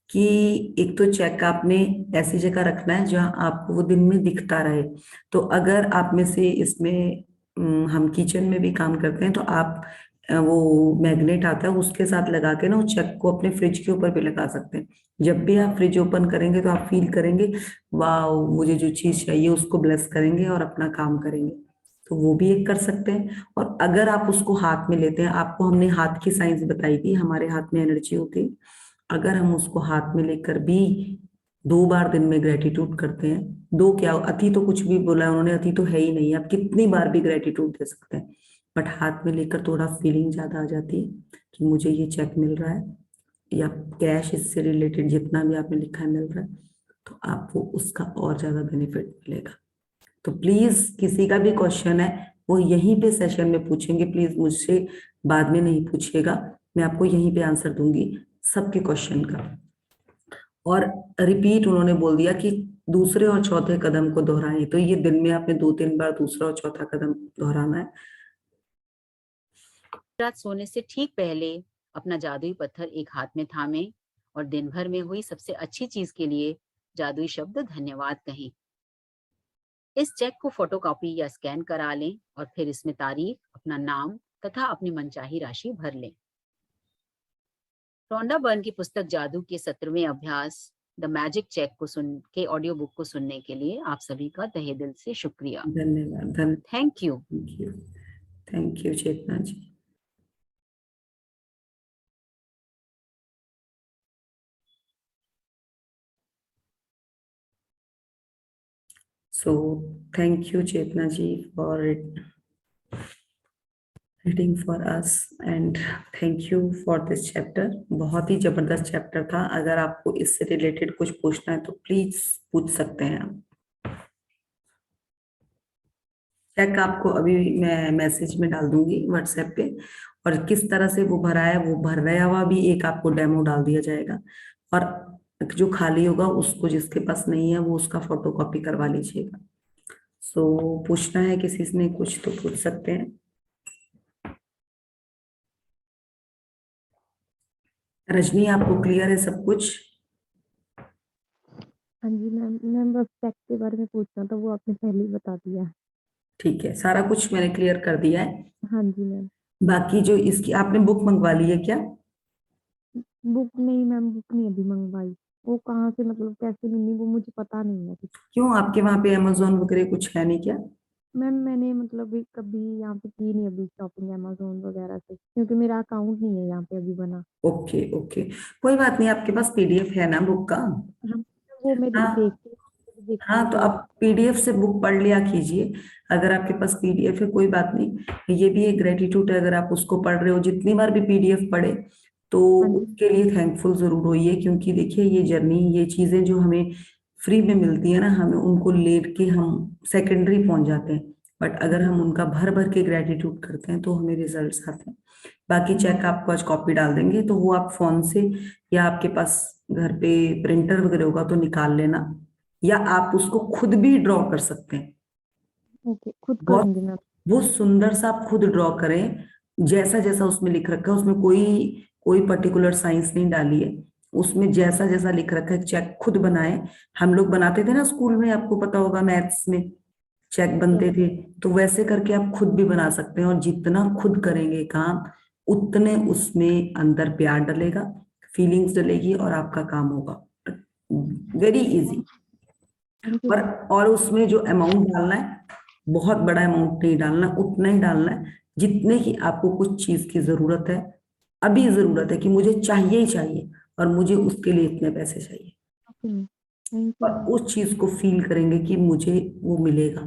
कि एक तो चेक आपने ऐसी जगह रखना है जहां आपको वो दिन में दिखता रहे। तो अगर आप में से इसमें हम किचन में भी काम करते हैं, तो आप वो मैग्नेट आता है उसके साथ लगा के ना, उस चेक को अपने फ्रिज के ऊपर भी लगा सकते हैं। जब भी आप फ्रिज ओपन करेंगे तो आप फील करेंगे वाह, मुझे जो चीज चाहिए उसको ब्लेस करेंगे और अपना काम करेंगे। तो वो भी एक कर सकते हैं। और अगर आप उसको हाथ में लेते हैं, आपको हमने हाथ की साइंस बताई थी, हमारे हाथ में एनर्जी होती है। अगर हम उसको हाथ में लेकर भी 2 बार दिन में ग्रेटिट्यूड करते हैं, 2 क्या, अति तो कुछ भी बोला उन्होंने, अति तो है ही नहीं, आप कितनी बार भी ग्रेटिट्यूड दे सकते हैं। बट हाथ में लेकर थोड़ा फीलिंग ज्यादा आ जाती है कि मुझे ये चेक मिल रहा है या कैश इससे रिलेटेड जितना भी आपने लिखा है मिल रहा है, तो आपको उसका और ज्यादा बेनिफिट मिलेगा। तो प्लीज किसी का भी क्वेश्चन है वो यहीं पे सेशन में पूछेंगे, प्लीज मुझसे बाद में नहीं पूछिएगा, मैं आपको यहीं पे आंसर दूंगी सबके क्वेश्चन का। और रिपीट उन्होंने बोल दिया कि दूसरे और चौथे कदम को दोहराएं, तो ये दिन में आपने 2-3 बार दूसरा और चौथा कदम दोहराना है। रात सोने से ठीक पहले अपना जादुई पत्थर एक हाथ में थामें और दिन भर में हुई सबसे अच्छी चीज के लिए जादुई शब्द धन्यवाद कहें। इस चेक को फोटोकॉपी या स्कैन करा लें और फिर इसमें तारीख, अपना नाम तथा अपनी मनचाही राशि भर लें। रोंडा बर्न की पुस्तक जादू के 17वें अभ्यास द मैजिक चेक को सुन के ऑडियो बुक को सुनने के लिए आप सभी का तहे दिल से शुक्रिया। धन्यवाद। Thank you. Thank you Chetna ji. So thank you Chetna ji for reading for us and thank you for this chapter। बहुत ही जबरदस्त चैप्टर था। अगर आपको इससे रिलेटेड कुछ पूछना है तो प्लीज पूछ सकते हैं आप। चेक आपको अभी मैं मैसेज में डाल दूंगी व्हाट्सएप पे, और किस तरह से वो भरा है वो भरा हुआ भी एक आपको डेमो डाल दिया जाएगा, और जो खाली होगा उसको जिसके पास नहीं है वो उसका फोटोकॉपी करवा लीजिएगा। सो पूछना है किसी ने कुछ तो पूछ सकते हैं। रजनी आपको क्लियर है सब कुछ? हाँ जी मैम, मैम बस चेक के बारे में पूछना था, वो आपने पहले ही बता दिया। ठीक है, सारा कुछ मैंने क्लियर कर दिया है। हाँ जी मैम। बाकी जो इसकी आपने बुक मंगवा ली है क्या? बुक नहीं मैम, बुक नहीं अभी मंगवाई। वो कहाँ से, मतलब कैसे मिलनी, वो मुझे पता नहीं है कुछ। क्यों, आपके वहां पे अमेजोन वगैरह कुछ है नहीं क्या? मैम मैंने मतलब कभी यहाँ पे की नहीं अभी शॉपिंग अमेजोन वगैरह से, क्योंकि मेरा अकाउंट नहीं है यहाँ पे अभी बना। ओके ओके, कोई बात नहीं। आपके पास पीडीएफ है ना बुक का? हाँ, वो मैं हाँ देखती हूँ हाँ, तो तो। आप पीडीएफ से बुक पढ़ लिया कीजिए। अगर आपके पास पीडीएफ है कोई बात नहीं, ये भी एक ग्रेटिट्यूड है। अगर आप उसको पढ़ रहे हो, जितनी बार भी पीडीएफ पढ़े तो हाँ जी। उसके लिए थैंकफुल जरूर होइए, क्योंकि देखिए ये जर्नी, ये चीजें जो हमें फ्री में मिलती है ना, हमें उनको लेट के हम सेकेंडरी पहुंच जाते हैं, बट अगर हम उनका भर भर के ग्रेटिट्यूड करते हैं तो हमें रिजल्ट्स आते हैं। बाकी चेक आपको आज कॉपी डाल देंगे, तो वो आप फोन से या आपके पास घर पे प्रिंटर वगैरह होगा तो निकाल लेना, या आप उसको खुद भी ड्रॉ कर सकते हैं। ओके, खुद बहुत करूंगी मैम। बहुत सुंदर सा आप खुद ड्रॉ करें, जैसा जैसा उसमें लिख रखा है। उसमें कोई कोई पर्टिकुलर साइंस नहीं डाली है, उसमें जैसा जैसा लिख रखा है चेक खुद बनाए। हम लोग बनाते थे ना स्कूल में, आपको पता होगा मैथ्स में चेक यस। बनते थे, तो वैसे करके आप खुद भी बना सकते हैं। और जितना खुद करेंगे काम, उतने उसमें अंदर प्यार डलेगा, फीलिंग्स डलेगी, और आपका काम होगा वेरी इजी। थैंक यू और मैम। और उसमें जो अमाउंट डालना है, बहुत बड़ा अमाउंट नहीं डालना, उतना ही डालना है जितने की आपको कुछ चीज की जरूरत है। अभी जरूरत है कि मुझे चाहिए ही चाहिए, और मुझे उसके लिए इतने पैसे चाहिए, ओके मैम, थैंक यू और मैम। उस चीज को फील करेंगे कि मुझे वो मिलेगा।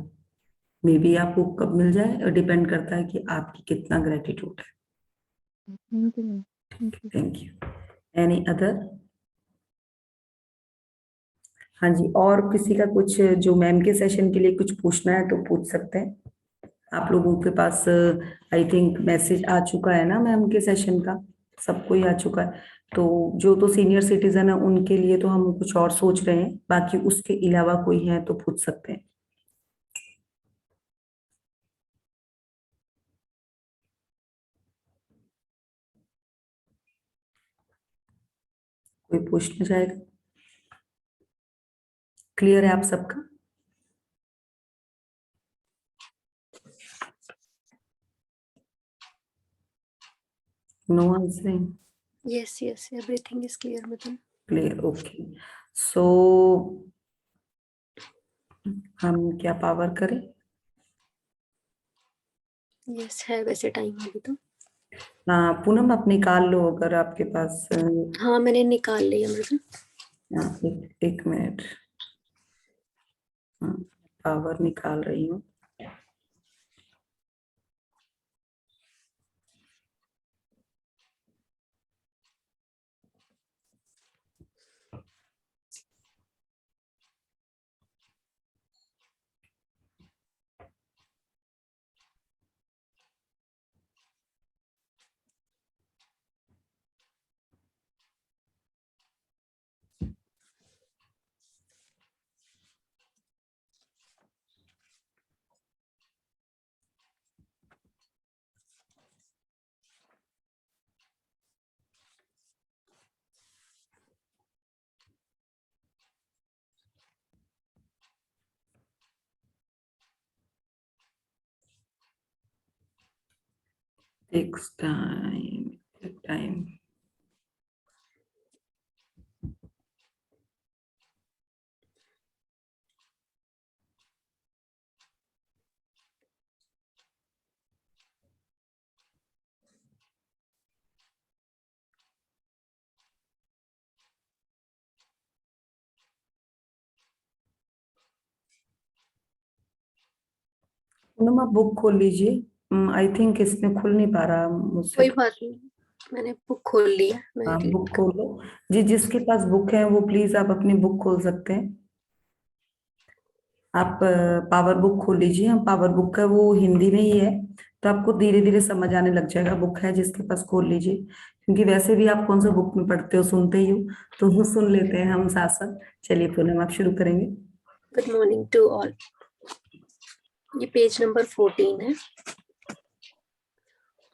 मे बी आपको कब मिल जाए, और डिपेंड करता है कि आपकी कितना ग्रेटिट्यूड है। Thank you ma'am. Thank you. Thank you. Any other? हाँ जी, और किसी का कुछ जो मैम के सेशन के लिए कुछ पूछना है तो पूछ सकते हैं। आप लोगों के पास आई थिंक मैसेज आ चुका है ना मैम के सेशन का, सबको ही आ चुका है। तो जो तो सीनियर सिटीजन है उनके लिए तो हम कुछ और सोच रहे हैं, बाकी उसके अलावा कोई है तो पूछ सकते हैं। कोई पूछना चाहेगा? क्लियर है आप सबका? No answering? Yes, everything is clear, madam. Clear, okay. So हम क्या पावर करें? Yes, है वैसे टाइम अभी तो। हाँ पूनम, आप निकाल लो अगर आपके पास हाँ मैंने निकाल लिया madam। एक मिनट। हाँ, पावर निकाल रही हूँ। takes time. पूनम आप बुक खोल लीजिए। आई थिंक इसमें खुल नहीं पा रहा मुझसे। कोई बात नहीं, मैंने बुक खोल लिया। मैं हाँ read बुक खोलो जी, जिसके पास बुक है वो प्लीज आप अपनी बुक खोल सकते हैं। आप पावर बुक खोल लीजिए। हम पावर बुक है वो हिंदी में ही है, तो आपको धीरे धीरे समझ आने लग जाएगा। बुक है जिसके पास खोल लीजिए, क्योंकि वैसे भी आप कौन सा बुक में पढ़ते हो, सुनते ही हो, तो वो सुन लेते हैं हम साथ साथ। चलिए पूनम आप शुरू करेंगे। Good morning to all. ये पेज नंबर 14 है।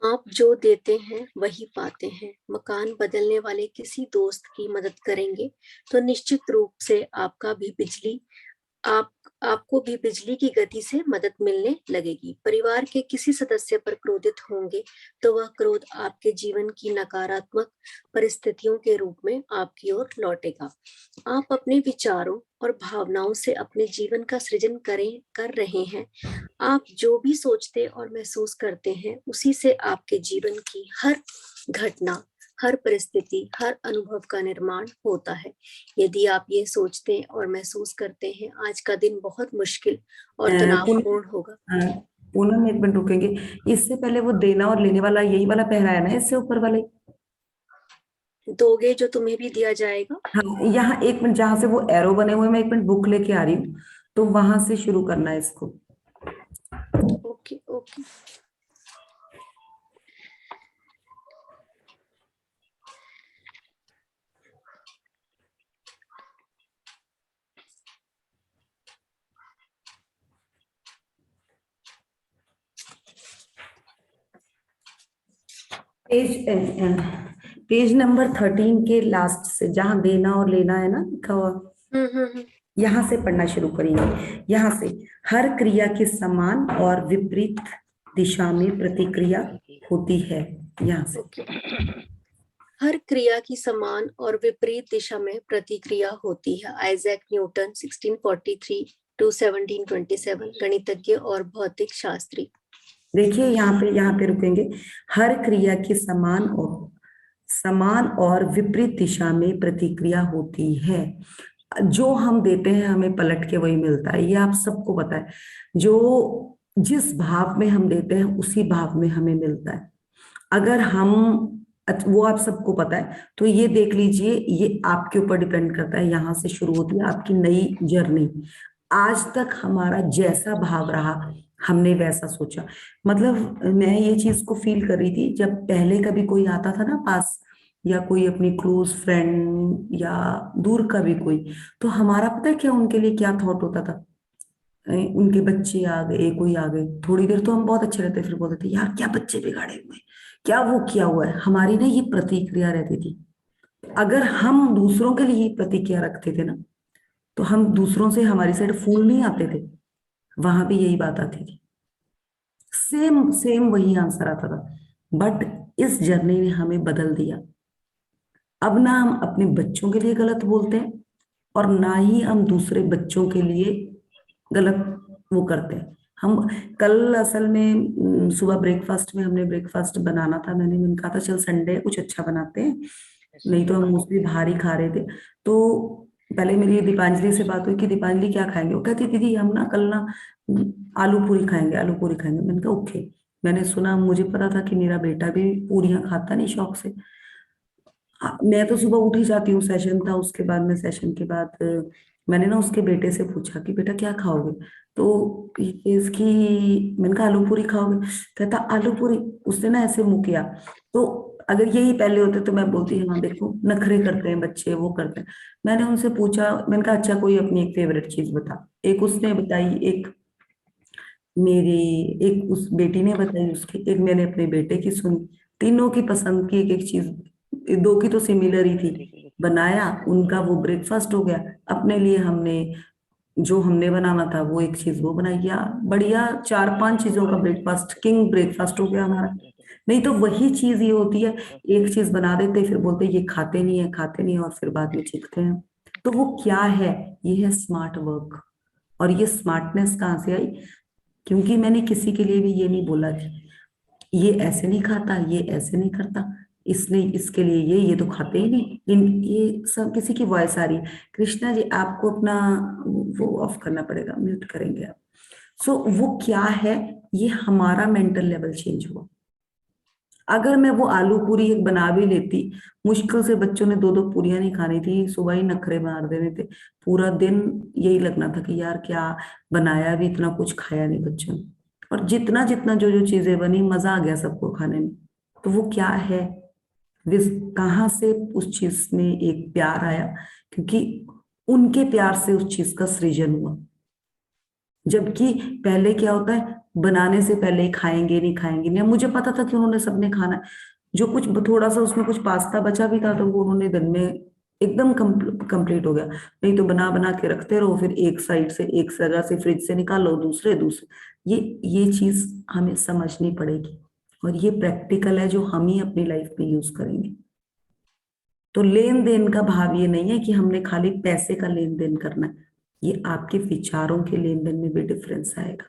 आप जो देते हैं वही पाते हैं। मकान बदलने वाले किसी दोस्त की मदद करेंगे तो निश्चित रूप से आपको भी बिजली की गति से मदद मिलने लगेगी। परिवार के किसी सदस्य पर क्रोधित होंगे तो वह क्रोध आपके जीवन की नकारात्मक परिस्थितियों के रूप में आपकी ओर लौटेगा। आप अपने विचारों और भावनाओं से अपने जीवन का सृजन कर रहे हैं। आप जो भी सोचते और महसूस करते हैं उसी से आपके जीवन की हर घटना, हर परिस्थिति, हर अनुभव का निर्माण होता है। यदि आप ये सोचते और महसूस करते हैं आज का दिन बहुत मुश्किल और तनावपूर्ण होगा। पूनम एक मिनट रुकेंगे। इससे पहले वो देना और लेने वाला यही वाला पहरा है ना, इससे ऊपर वाले? दोगे जो तुम्हें भी दिया जाएगा। हाँ यहाँ एक मिनट, जहां से वो एरो बने हुए, मैं एक मिनट बुक लेके आ रही हूँ, तो वहां से शुरू करना है इसको। Okay okay. पेज नंबर 13 के लास्ट से, जहां देना और लेना है ना लिखा हुआ, यहाँ से पढ़ना शुरू करेंगे। यहाँ से, हर क्रिया की समान और विपरीत दिशा में प्रतिक्रिया होती है। यहाँ से हर क्रिया की समान और विपरीत दिशा में प्रतिक्रिया होती है। आइजैक न्यूटन 1643 to 1727, गणितज्ञ और भौतिक शास्त्री। देखिए यहाँ पे रुकेंगे। हर क्रिया की समान और विपरीत दिशा में प्रतिक्रिया होती है। जो हम देते हैं हमें पलट के वही मिलता है, ये आप सबको पता है। जो जिस भाव में हम देते हैं उसी भाव में हमें मिलता है। अगर हम, वो आप सबको पता है, तो ये देख लीजिए, ये आपके ऊपर डिपेंड करता है। यहाँ से शुरू होती है आपकी नई जर्नी। आज तक हमारा जैसा भाव रहा हमने वैसा सोचा। मतलब मैं ये चीज को फील कर रही थी, जब पहले कभी कोई आता था ना पास, या कोई अपनी क्लोज फ्रेंड या दूर का भी कोई, तो हमारा पता है क्या उनके लिए क्या थॉट होता था? उनके बच्चे आ गए, कोई आ गए, थोड़ी देर तो हम बहुत अच्छे रहते, फिर बोलते थे यार क्या बच्चे बिगाड़े हुए, क्या वो किया हुआ है। हमारी ना ये प्रतिक्रिया रहती थी। अगर हम दूसरों के लिए ये प्रतिक्रिया रखते थे ना, तो हम दूसरों से, हमारी साइड फूल नहीं आते थे, वहां भी यही बात आती थी। सेम सेम वही आंसर आता था। बट इस जर्नी ने हमें बदल दिया। अब ना हम अपने बच्चों के लिए गलत बोलते हैं, और ना ही हम दूसरे बच्चों के लिए गलत वो करते हैं। हम कल असल में सुबह ब्रेकफास्ट में हमने ब्रेकफास्ट बनाना था, मैंने कहा था चल संडे कुछ अच्छा बनाते हैं, नहीं तो हम मोस्टली बाहर ही खा रहे थे। तो पहले मेरी दीपांजलि से बात हुई कि दीपांजलि क्या खाएंगे, वो कहती दीदी हम ना कल ना आलू पूरी खाएंगे, आलू पूरी खाएंगे। मैंने कहा ओके। मैंने सुना, मुझे पता था कि मेरा बेटा भी पूरियां खाता नहीं शौक से। मैं तो सुबह उठ ही जाती हूँ, सेशन था उसके बाद में, सेशन के बाद मैंने ना उसके बेटे से पूछा कि बेटा क्या खाओगे, तो इसकी, मैंने कहा आलू पूरी खाओगे, कहता आलू पूरी। उसने ना ऐसे मुंह किया। तो अगर यही पहले होते तो मैं बोलती हाँ देखो नखरे करते हैं बच्चे, वो करते हैं। मैंने उनसे पूछा, मैंने कहा अच्छा कोई अपनी एक फेवरेट चीज बता। एक उसने बताई, एक मेरी, एक उस बेटी ने बताई उसकी, एक मैंने अपने बेटे की सुनी। तीनों की पसंद की एक एक चीज, दो की तो सिमिलर ही थी। बनाया, उनका वो ब्रेकफास्ट हो गया। अपने लिए हमने जो हमने बनाना था वो एक चीज वो बनाई, या बढ़िया 4-5 चीजों का ब्रेकफास्ट, किंग ब्रेकफास्ट हो गया हमारा। नहीं तो वही चीज ये होती है, एक चीज बना देते फिर बोलते ये खाते नहीं है, खाते नहीं है, और फिर बाद में चीखते हैं। तो वो क्या है? ये है स्मार्ट वर्क। और ये स्मार्टनेस कहाँ से आई? क्योंकि मैंने किसी के लिए भी ये नहीं बोला कि ये ऐसे नहीं खाता, ये ऐसे नहीं करता, इसने इसके लिए ये तो खाते ही नहीं। ये सब किसी की वॉइस आ रही है। कृष्णा जी, आपको अपना वो ऑफ करना पड़ेगा, म्यूट करेंगे आप। सो वो क्या है? ये हमारा मेंटल लेवल चेंज हुआ। अगर मैं वो आलू पूरी एक बना भी लेती, मुश्किल से बच्चों ने 2-2 पूरियां नहीं खानी थी, सुबह ही नखरे मार देने थे, पूरा दिन यही लगना था कि यार क्या बनाया, भी इतना कुछ खाया नहीं बच्चों ने। और जितना जितना जो जो चीजें बनी, मजा आ गया सबको खाने में। तो वो क्या है? विस कहाँ से उस चीज में एक प्यार आया? क्योंकि उनके प्यार से उस चीज का सृजन हुआ। जबकि पहले क्या होता है, बनाने से पहले ही खाएंगे नहीं खाएंगे नहीं। मुझे पता था कि उन्होंने सबने खाना है। जो कुछ थोड़ा सा उसमें कुछ पास्ता बचा भी था तो वो उन्होंने दिन में एकदम कंप्लीट हो गया। नहीं तो बना बना के रखते रहो, फिर एक साइड से एक जगह से फ्रिज से निकालो, दूसरे दूसरे। ये चीज हमें समझनी पड़ेगी, और ये प्रैक्टिकल है जो हम ही अपनी लाइफ में यूज करेंगे। तो लेन देन का भाव ये नहीं है कि हमने खाली पैसे का लेन देन करना है, ये आपके विचारों के लेन देन में भी डिफरेंस आएगा,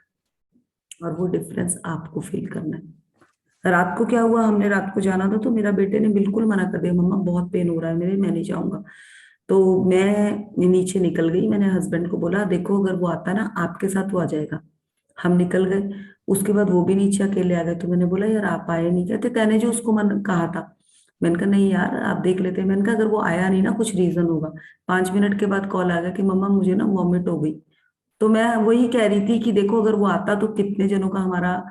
और वो डिफरेंस आपको फील करना है। रात को क्या हुआ, हमने रात को जाना था तो मेरा बेटे ने बिल्कुल मना कर दिया, मम्मा बहुत पेन हो रहा है मेरे, मैं नहीं जाऊंगा। तो मैं नीचे निकल गई। मैंने हस्बैंड को बोला देखो अगर वो आता ना आपके साथ वो आ जाएगा। हम निकल गए। उसके बाद वो भी नीचे अकेले आ गए। तो मैंने बोला यार आप आए नहीं, कहते तैने जो उसको मन कहा था। मैंने कहा नहीं यार आप देख लेते। मैंने कहा अगर वो आया नहीं ना, कुछ रीजन होगा। 5 मिनट के बाद कॉल आ गया कि मम्मा मुझे ना वॉमिट हो गई। तो मैं वही कह रही थी कि देखो अगर वो आता तो कितने जनों का हमारा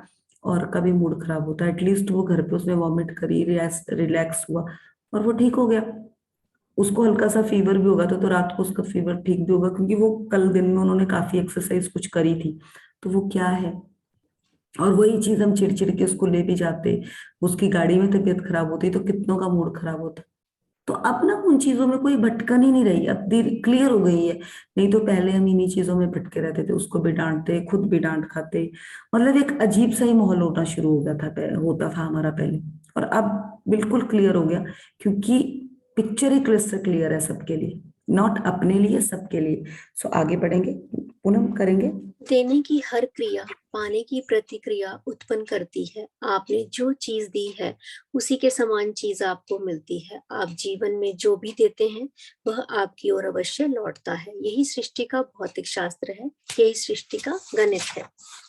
और कभी मूड खराब होता। एटलीस्ट वो घर पे उसने वॉमिट करी, रिलैक्स हुआ और वो ठीक हो गया। उसको हल्का सा फीवर भी होगा तो रात को उसका फीवर ठीक भी होगा, क्योंकि वो कल दिन में उन्होंने काफी एक्सरसाइज कुछ करी थी। तो वो क्या है? और वही चीज हम चिड़चिड़ के उसको ले भी जाते, उसकी गाड़ी में तबीयत खराब होती तो कितनों का मूड खराब होता। तो अब ना उन चीजों में कोई भटकन ही नहीं रही, अब देर क्लियर हो गई है। नहीं तो पहले हम इन्हीं चीजों में भटके रहते थे, उसको भी डांटते, खुद भी डांट खाते। मतलब एक अजीब सा ही माहौल होना शुरू हो गया था, होता था हमारा पहले। और अब बिल्कुल क्लियर हो गया, क्योंकि पिक्चर ही क्लियर क्लियर है सबके लिए, नॉट अपने लिए, सबके लिए। सो आगे बढ़ेंगे, पूनम करेंगे। देने की हर क्रिया पाने की प्रतिक्रिया उत्पन्न करती है। आपने जो चीज दी है उसी के समान चीज आपको मिलती है। आप जीवन में जो भी देते हैं वह आपकी ओर अवश्य लौटता है। यही सृष्टि का भौतिक शास्त्र है, यही सृष्टि का गणित है।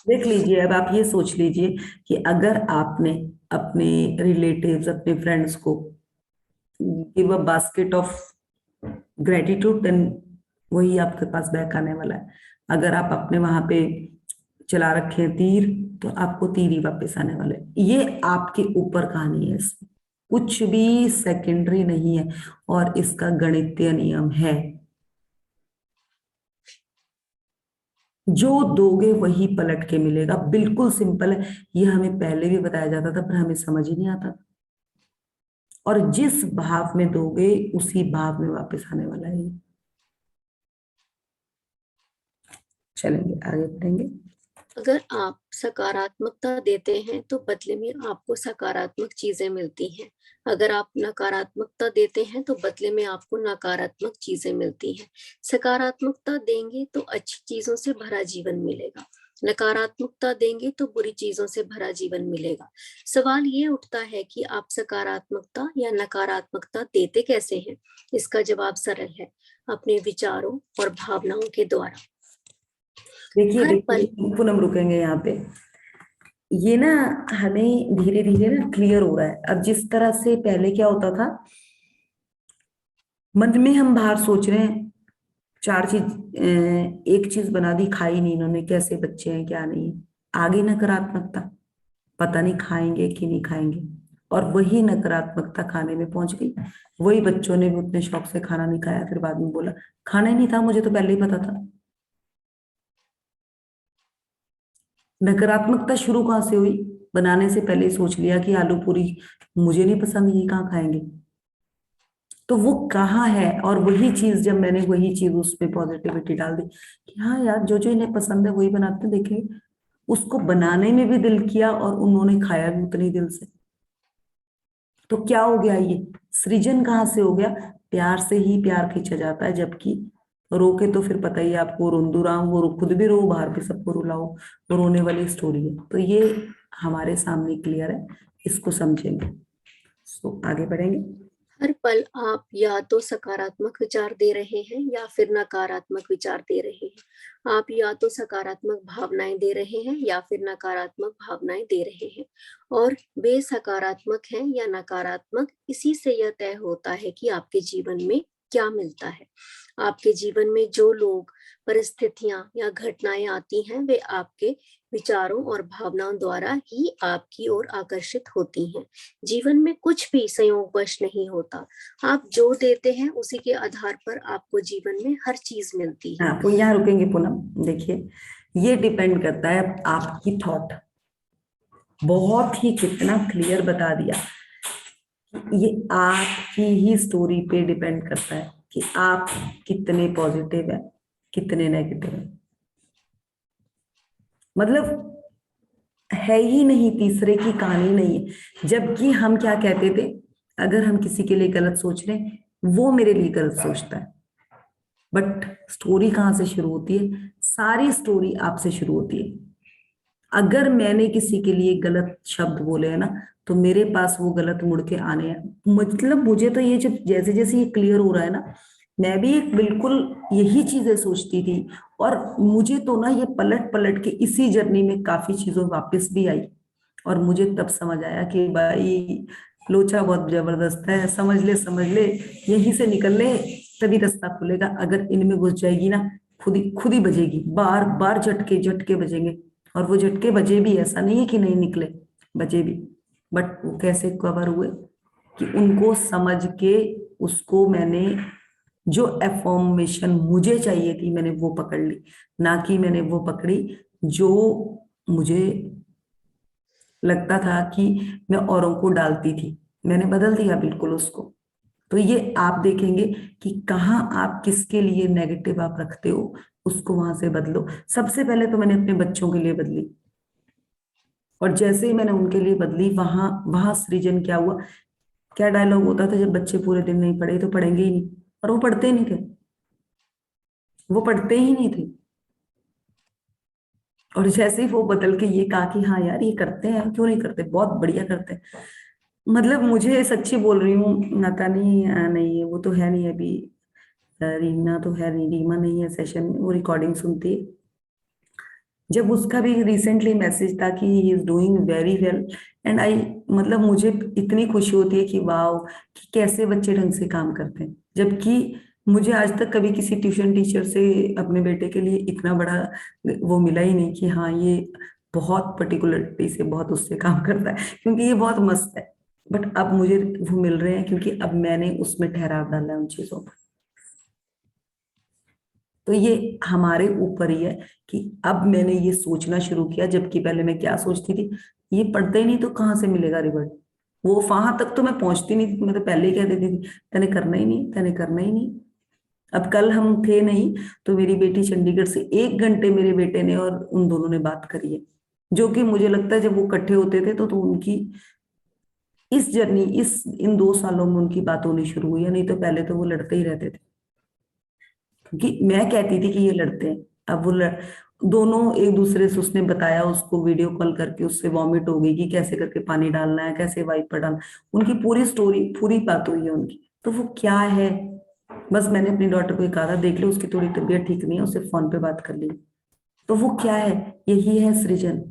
देख लीजिए, अब आप ये सोच लीजिए कि अगर आपने अपने रिलेटिव्स, अपने फ्रेंड्स को give a basket of gratitude, then वही आपके पास बैक आने वाला है। अगर आप अपने वहां पे चला रखे हैं तीर, तो आपको तीर ही वापस आने वाले। ये आपके ऊपर कहानी है, इसमें कुछ भी सेकेंडरी नहीं है, और इसका गणितीय नियम है जो दोगे वही पलट के मिलेगा। बिल्कुल सिंपल है। ये हमें पहले भी बताया जाता था पर हमें समझ ही नहीं आता था। और जिस भाव में दोगे उसी भाव में वापस आने वाला है ये। चलेंगे आगे बढ़ेंगे। अगर आप सकारात्मकता देते हैं तो बदले में आपको सकारात्मक चीजें मिलती हैं। अगर आप नकारात्मकता देते हैं तो बदले में आपको नकारात्मक चीजें मिलती हैं। सकारात्मकता देंगे तो अच्छी चीजों से भरा जीवन मिलेगा, नकारात्मकता देंगे तो बुरी चीजों से भरा जीवन मिलेगा। सवाल ये उठता है कि आप सकारात्मकता या नकारात्मकता देते कैसे हैं? इसका जवाब सरल है, अपने विचारों और भावनाओं के द्वारा। देखिए पूनम रुकेंगे यहाँ पे। ये ना हमें धीरे धीरे ना क्लियर हो रहा है। अब जिस तरह से पहले क्या होता था, मन में हम बाहर सोच रहे हैं 4 चीज, एक चीज बना दी, खाई नहीं इन्होंने, कैसे बच्चे हैं क्या नहीं। आगे नकारात्मकता, पता नहीं खाएंगे कि नहीं खाएंगे, और वही नकारात्मकता खाने में पहुंच गई। वही बच्चों ने भी उतने शौक से खाना नहीं खाया, फिर बाद में बोला खाना ही नहीं था, मुझे तो पहले ही पता था। नकारात्मकता शुरू कहाँ से हुई? बनाने से पहले ही सोच लिया कि आलू पूरी मुझे नहीं पसंद, ये कहाँ खाएंगे। तो वो कहाँ है? और वही चीज जब मैंने वही चीज उसमें पॉजिटिविटी डाल दी कि हाँ यार जो जो इन्हें पसंद है वही बनाते हैं, देखेंगे। उसको बनाने में भी दिल किया और उन्होंने खाया भी उतनी दिल से। तो क्या हो गया, ये सृजन कहाँ से हो गया? प्यार से ही प्यार खींचा जाता है, जबकि रोके तो फिर पता ही है आपको, रोंदू राम, वो खुद भी रो, बाहर भी सबको रुलाओ, वो रोने वाली स्टोरी है। तो ये हमारे सामने क्लियर है, इसको समझेंगे। सो आगे बढ़ेंगे। हर पल आप या तो सकारात्मक विचार दे रहे हैं या फिर नकारात्मक विचार दे रहे हैं। आप या तो सकारात्मक भावनाएं दे रहे हैं या फिर नकारात्मक भावनाएं दे रहे हैं। और वे सकारात्मक हैं या नकारात्मक, इसी से यह तय होता है कि आपके जीवन में क्या मिलता है। आपके जीवन में जो लोग, परिस्थितियां या घटनाएं आती हैं, वे आपके विचारों और भावनाओं द्वारा ही आपकी ओर आकर्षित होती हैं। जीवन में कुछ भी संयोगवश नहीं होता। आप जो देते हैं उसी के आधार पर आपको जीवन में हर चीज मिलती है। हाँ, तो यहाँ रुकेंगे पूनम। देखिए, ये डिपेंड करता है आपकी थॉट। बहुत ही कितना क्लियर बता दिया। ये आपकी ही स्टोरी पे डिपेंड करता है कि आप कितने पॉजिटिव है, कितने नेगेटिव है। मतलब है ही नहीं, तीसरे की कहानी नहीं है। जबकि हम क्या कहते थे, अगर हम किसी के लिए गलत सोच रहे हैं, वो मेरे लिए गलत सोचता है। बट स्टोरी कहाँ से शुरू होती है? सारी स्टोरी आपसे शुरू होती है। अगर मैंने किसी के लिए गलत शब्द बोले है ना, तो मेरे पास वो गलत मुड़ के आने हैं। मतलब मुझे तो ये जब जैसे जैसे ये क्लियर हो रहा है ना, मैं भी बिल्कुल यही चीजें सोचती थी। और मुझे तो ना ये पलट पलट के इसी जर्नी में काफी चीजों वापस भी आई। और मुझे तब समझ आया कि भाई लोचा बहुत जबरदस्त है, समझ ले, यहीं से निकल ले, तभी रास्ता खुलेगा। अगर इनमें घुस जाएगी ना, खुद ही बजेगी, बार बार झटके झटके बजेंगे। और वो झटके बजे भी, ऐसा नहीं है कि नहीं निकले, बजे भी। बट वो कैसे कवर हुए कि उनको समझ के उसको मैंने, जो एफॉर्मेशन मुझे चाहिए थी मैंने वो पकड़ ली, ना कि मैंने वो पकड़ी जो मुझे लगता था कि मैं औरों को डालती थी। मैंने बदल दिया बिल्कुल उसको। तो ये आप देखेंगे कि कहाँ आप किसके लिए नेगेटिव आप रखते हो, उसको वहां से बदलो। सबसे पहले तो मैंने अपने बच्चों के लिए बदली, और जैसे ही मैंने उनके लिए बदली, वहां वहां सृजन क्या हुआ। क्या डायलॉग होता था, जब बच्चे पूरे दिन नहीं पढ़े तो पढ़ेंगे ही नहीं, और वो पढ़ते नहीं थे, वो पढ़ते ही नहीं थे। और जैसे ही वो बदल के ये कहा कि हाँ यार ये करते हैं, क्यों नहीं करते, बहुत बढ़िया करते हैं। मतलब मुझे सच्ची बोल रही हूँ, नाता नहीं नहीं है, वो तो है नहीं अभी, रीना तो है नहीं, रीमा नहीं है सेशन में, वो रिकॉर्डिंग सुनती है। जब उसका भी रिसेंटली मैसेज था कि he is doing very well, and I, मतलब मुझे इतनी खुशी होती है कि वाओ, कि कैसे बच्चे ढंग से काम करते हैं। जबकि मुझे आज तक कभी किसी ट्यूशन टीचर से अपने बेटे के लिए इतना बड़ा वो मिला ही नहीं कि हाँ ये बहुत पर्टिकुलरिटी से बहुत उससे काम करता है, क्योंकि ये बहुत मस्त है। बट अब मुझे वो मिल रहे हैं क्योंकि अब मैंने उसमें ठहराव डाला है उन चीजों पर। तो ये हमारे ऊपर ही है कि अब मैंने ये सोचना शुरू किया, जबकि पहले मैं क्या सोचती थी, ये पढ़ते ही नहीं तो कहाँ से मिलेगा रिवर्ट। वो वहां तक तो मैं पहुंचती नहीं थी, मैं तो पहले ही कह देती थी तने करना ही नहीं, तने करना ही नहीं। अब कल हम थे नहीं, तो मेरी बेटी चंडीगढ़ से 1 घंटे मेरे बेटे ने और उन दोनों ने बात करी है। जो कि मुझे लगता है जब वो इकट्ठे होते थे तो उनकी इस जर्नी, इस इन 2 सालों में उनकी बात होनी शुरू हुई है, नहीं तो पहले तो वो लड़ते ही रहते थे। क्योंकि मैं कहती थी कि ये लड़ते हैं, अब वो दोनों एक दूसरे से, उसने बताया उसको वीडियो कॉल करके, उससे वॉमिट हो गई कि कैसे करके पानी डालना है, कैसे वाइपर डालना, उनकी पूरी स्टोरी, पूरी बात हुई है उनकी। तो वो क्या है, बस मैंने अपनी डॉटर को ये कहा था, देख लो उसकी थोड़ी तबीयत ठीक नहीं है, उससे फोन पे बात कर ली। तो वो क्या है, यही है सृजन।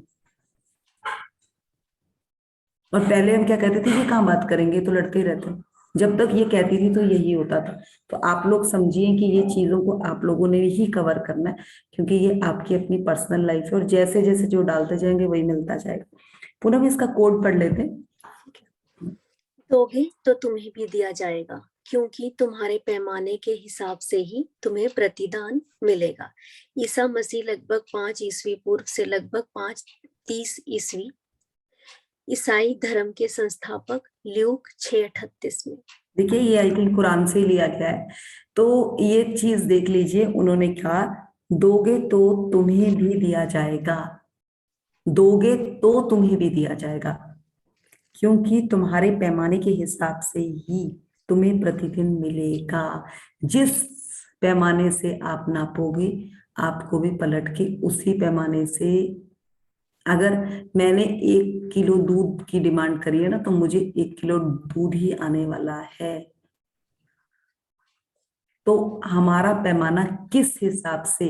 और पहले हम क्या कहते थे, ये कहाँ बात करेंगे, तो लड़ते ही रहते हैं। जब तक ये कहती थी तो यही होता था। तो आप लोग समझिए कि ये चीजों को आप लोगों ने ही कवर करना है, क्योंकि ये आपकी अपनी पर्सनल लाइफ है, और जैसे जैसे जो डालते जाएंगे वही मिलता जाएगा। पूनम इसका कोड पढ़ लेते हैं। दोगे तो तुम्हें भी दिया जाएगा, क्योंकि तुम्हारे पैमाने के हिसाब से ही तुम्हें प्रतिदान मिलेगा। ईसा मसीह लगभग 5 ईस्वी पूर्व से लगभग 530 ईस्वी, ईसाई धर्म के संस्थापक, ल्यूक 6:38 में। देखिए ये आई थिंक कुरान से ही लिया गया है। तो ये चीज देख लीजिए, उन्होंने कहा दोगे तो तुम्हें भी दिया जाएगा, दोगे तो तुम्हें भी दिया जाएगा। क्योंकि तुम्हारे पैमाने के हिसाब से ही तुम्हें प्रतिदिन मिलेगा। जिस पैमाने से आप नापोगे आपको भी पलट के उसी पैमाने से, अगर मैंने 1 किलो दूध की डिमांड करी है ना, तो मुझे 1 किलो दूध ही आने वाला है। तो हमारा पैमाना किस हिसाब से,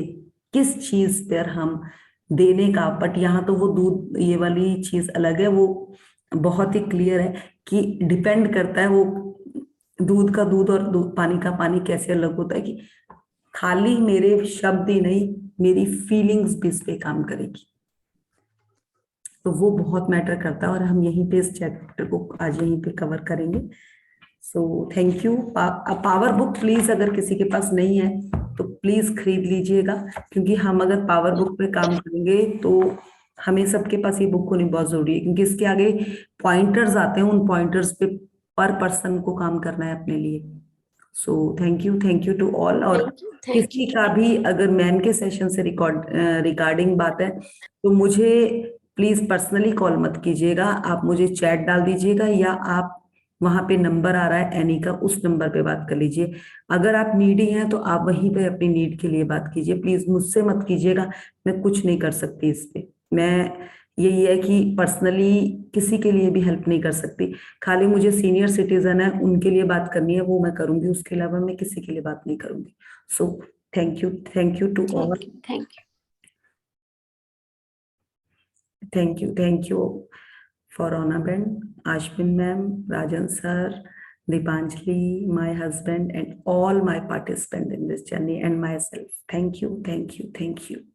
किस चीज पर हम देने का, बट यहाँ तो वो दूध, ये वाली चीज अलग है, वो बहुत ही क्लियर है कि डिपेंड करता है वो दूध का दूध और पानी का पानी कैसे अलग होता है, कि खाली मेरे शब्द ही नहीं, मेरी फीलिंग्स भी इस पे काम करेगी। तो वो बहुत मैटर करता है, और हम यहीं पे इस चैप्टर को आज यहीं पे कवर करेंगे। सो thank you. Power book please अगर किसी के पास नहीं है तो प्लीज खरीद लीजिएगा, क्योंकि हम अगर पावर बुक पे काम करेंगे तो हमें सबके पास ये बुक होनी बहुत जरूरी है, क्योंकि इसके आगे पॉइंटर्स आते हैं, उन पॉइंटर्स पे पर पर्सन को काम करना है अपने लिए। So thank you to all. और किसी का भी अगर मैन के सेशन से रिगार्डिंग बात है तो मुझे प्लीज पर्सनली कॉल मत कीजिएगा, आप मुझे चैट डाल दीजिएगा, या आप वहां पे नंबर आ रहा है एनी का, उस नंबर पे बात कर लीजिए। अगर आप नीडी हैं तो आप वहीं पे अपनी नीड के लिए बात कीजिए, प्लीज मुझसे मत कीजिएगा, मैं कुछ नहीं कर सकती इस पे। मैं यही है कि पर्सनली किसी के लिए भी हेल्प नहीं कर सकती, खाली मुझे सीनियर सिटीजन है उनके लिए बात करनी है, वो मैं करूंगी, उसके अलावा मैं किसी के लिए बात नहीं करूंगी। So thank you to all. Thank you for Rona Ben, Ashwin ma'am, Rajan sir, Dipanjali, my husband, and all my participants in this journey, and myself. Thank you.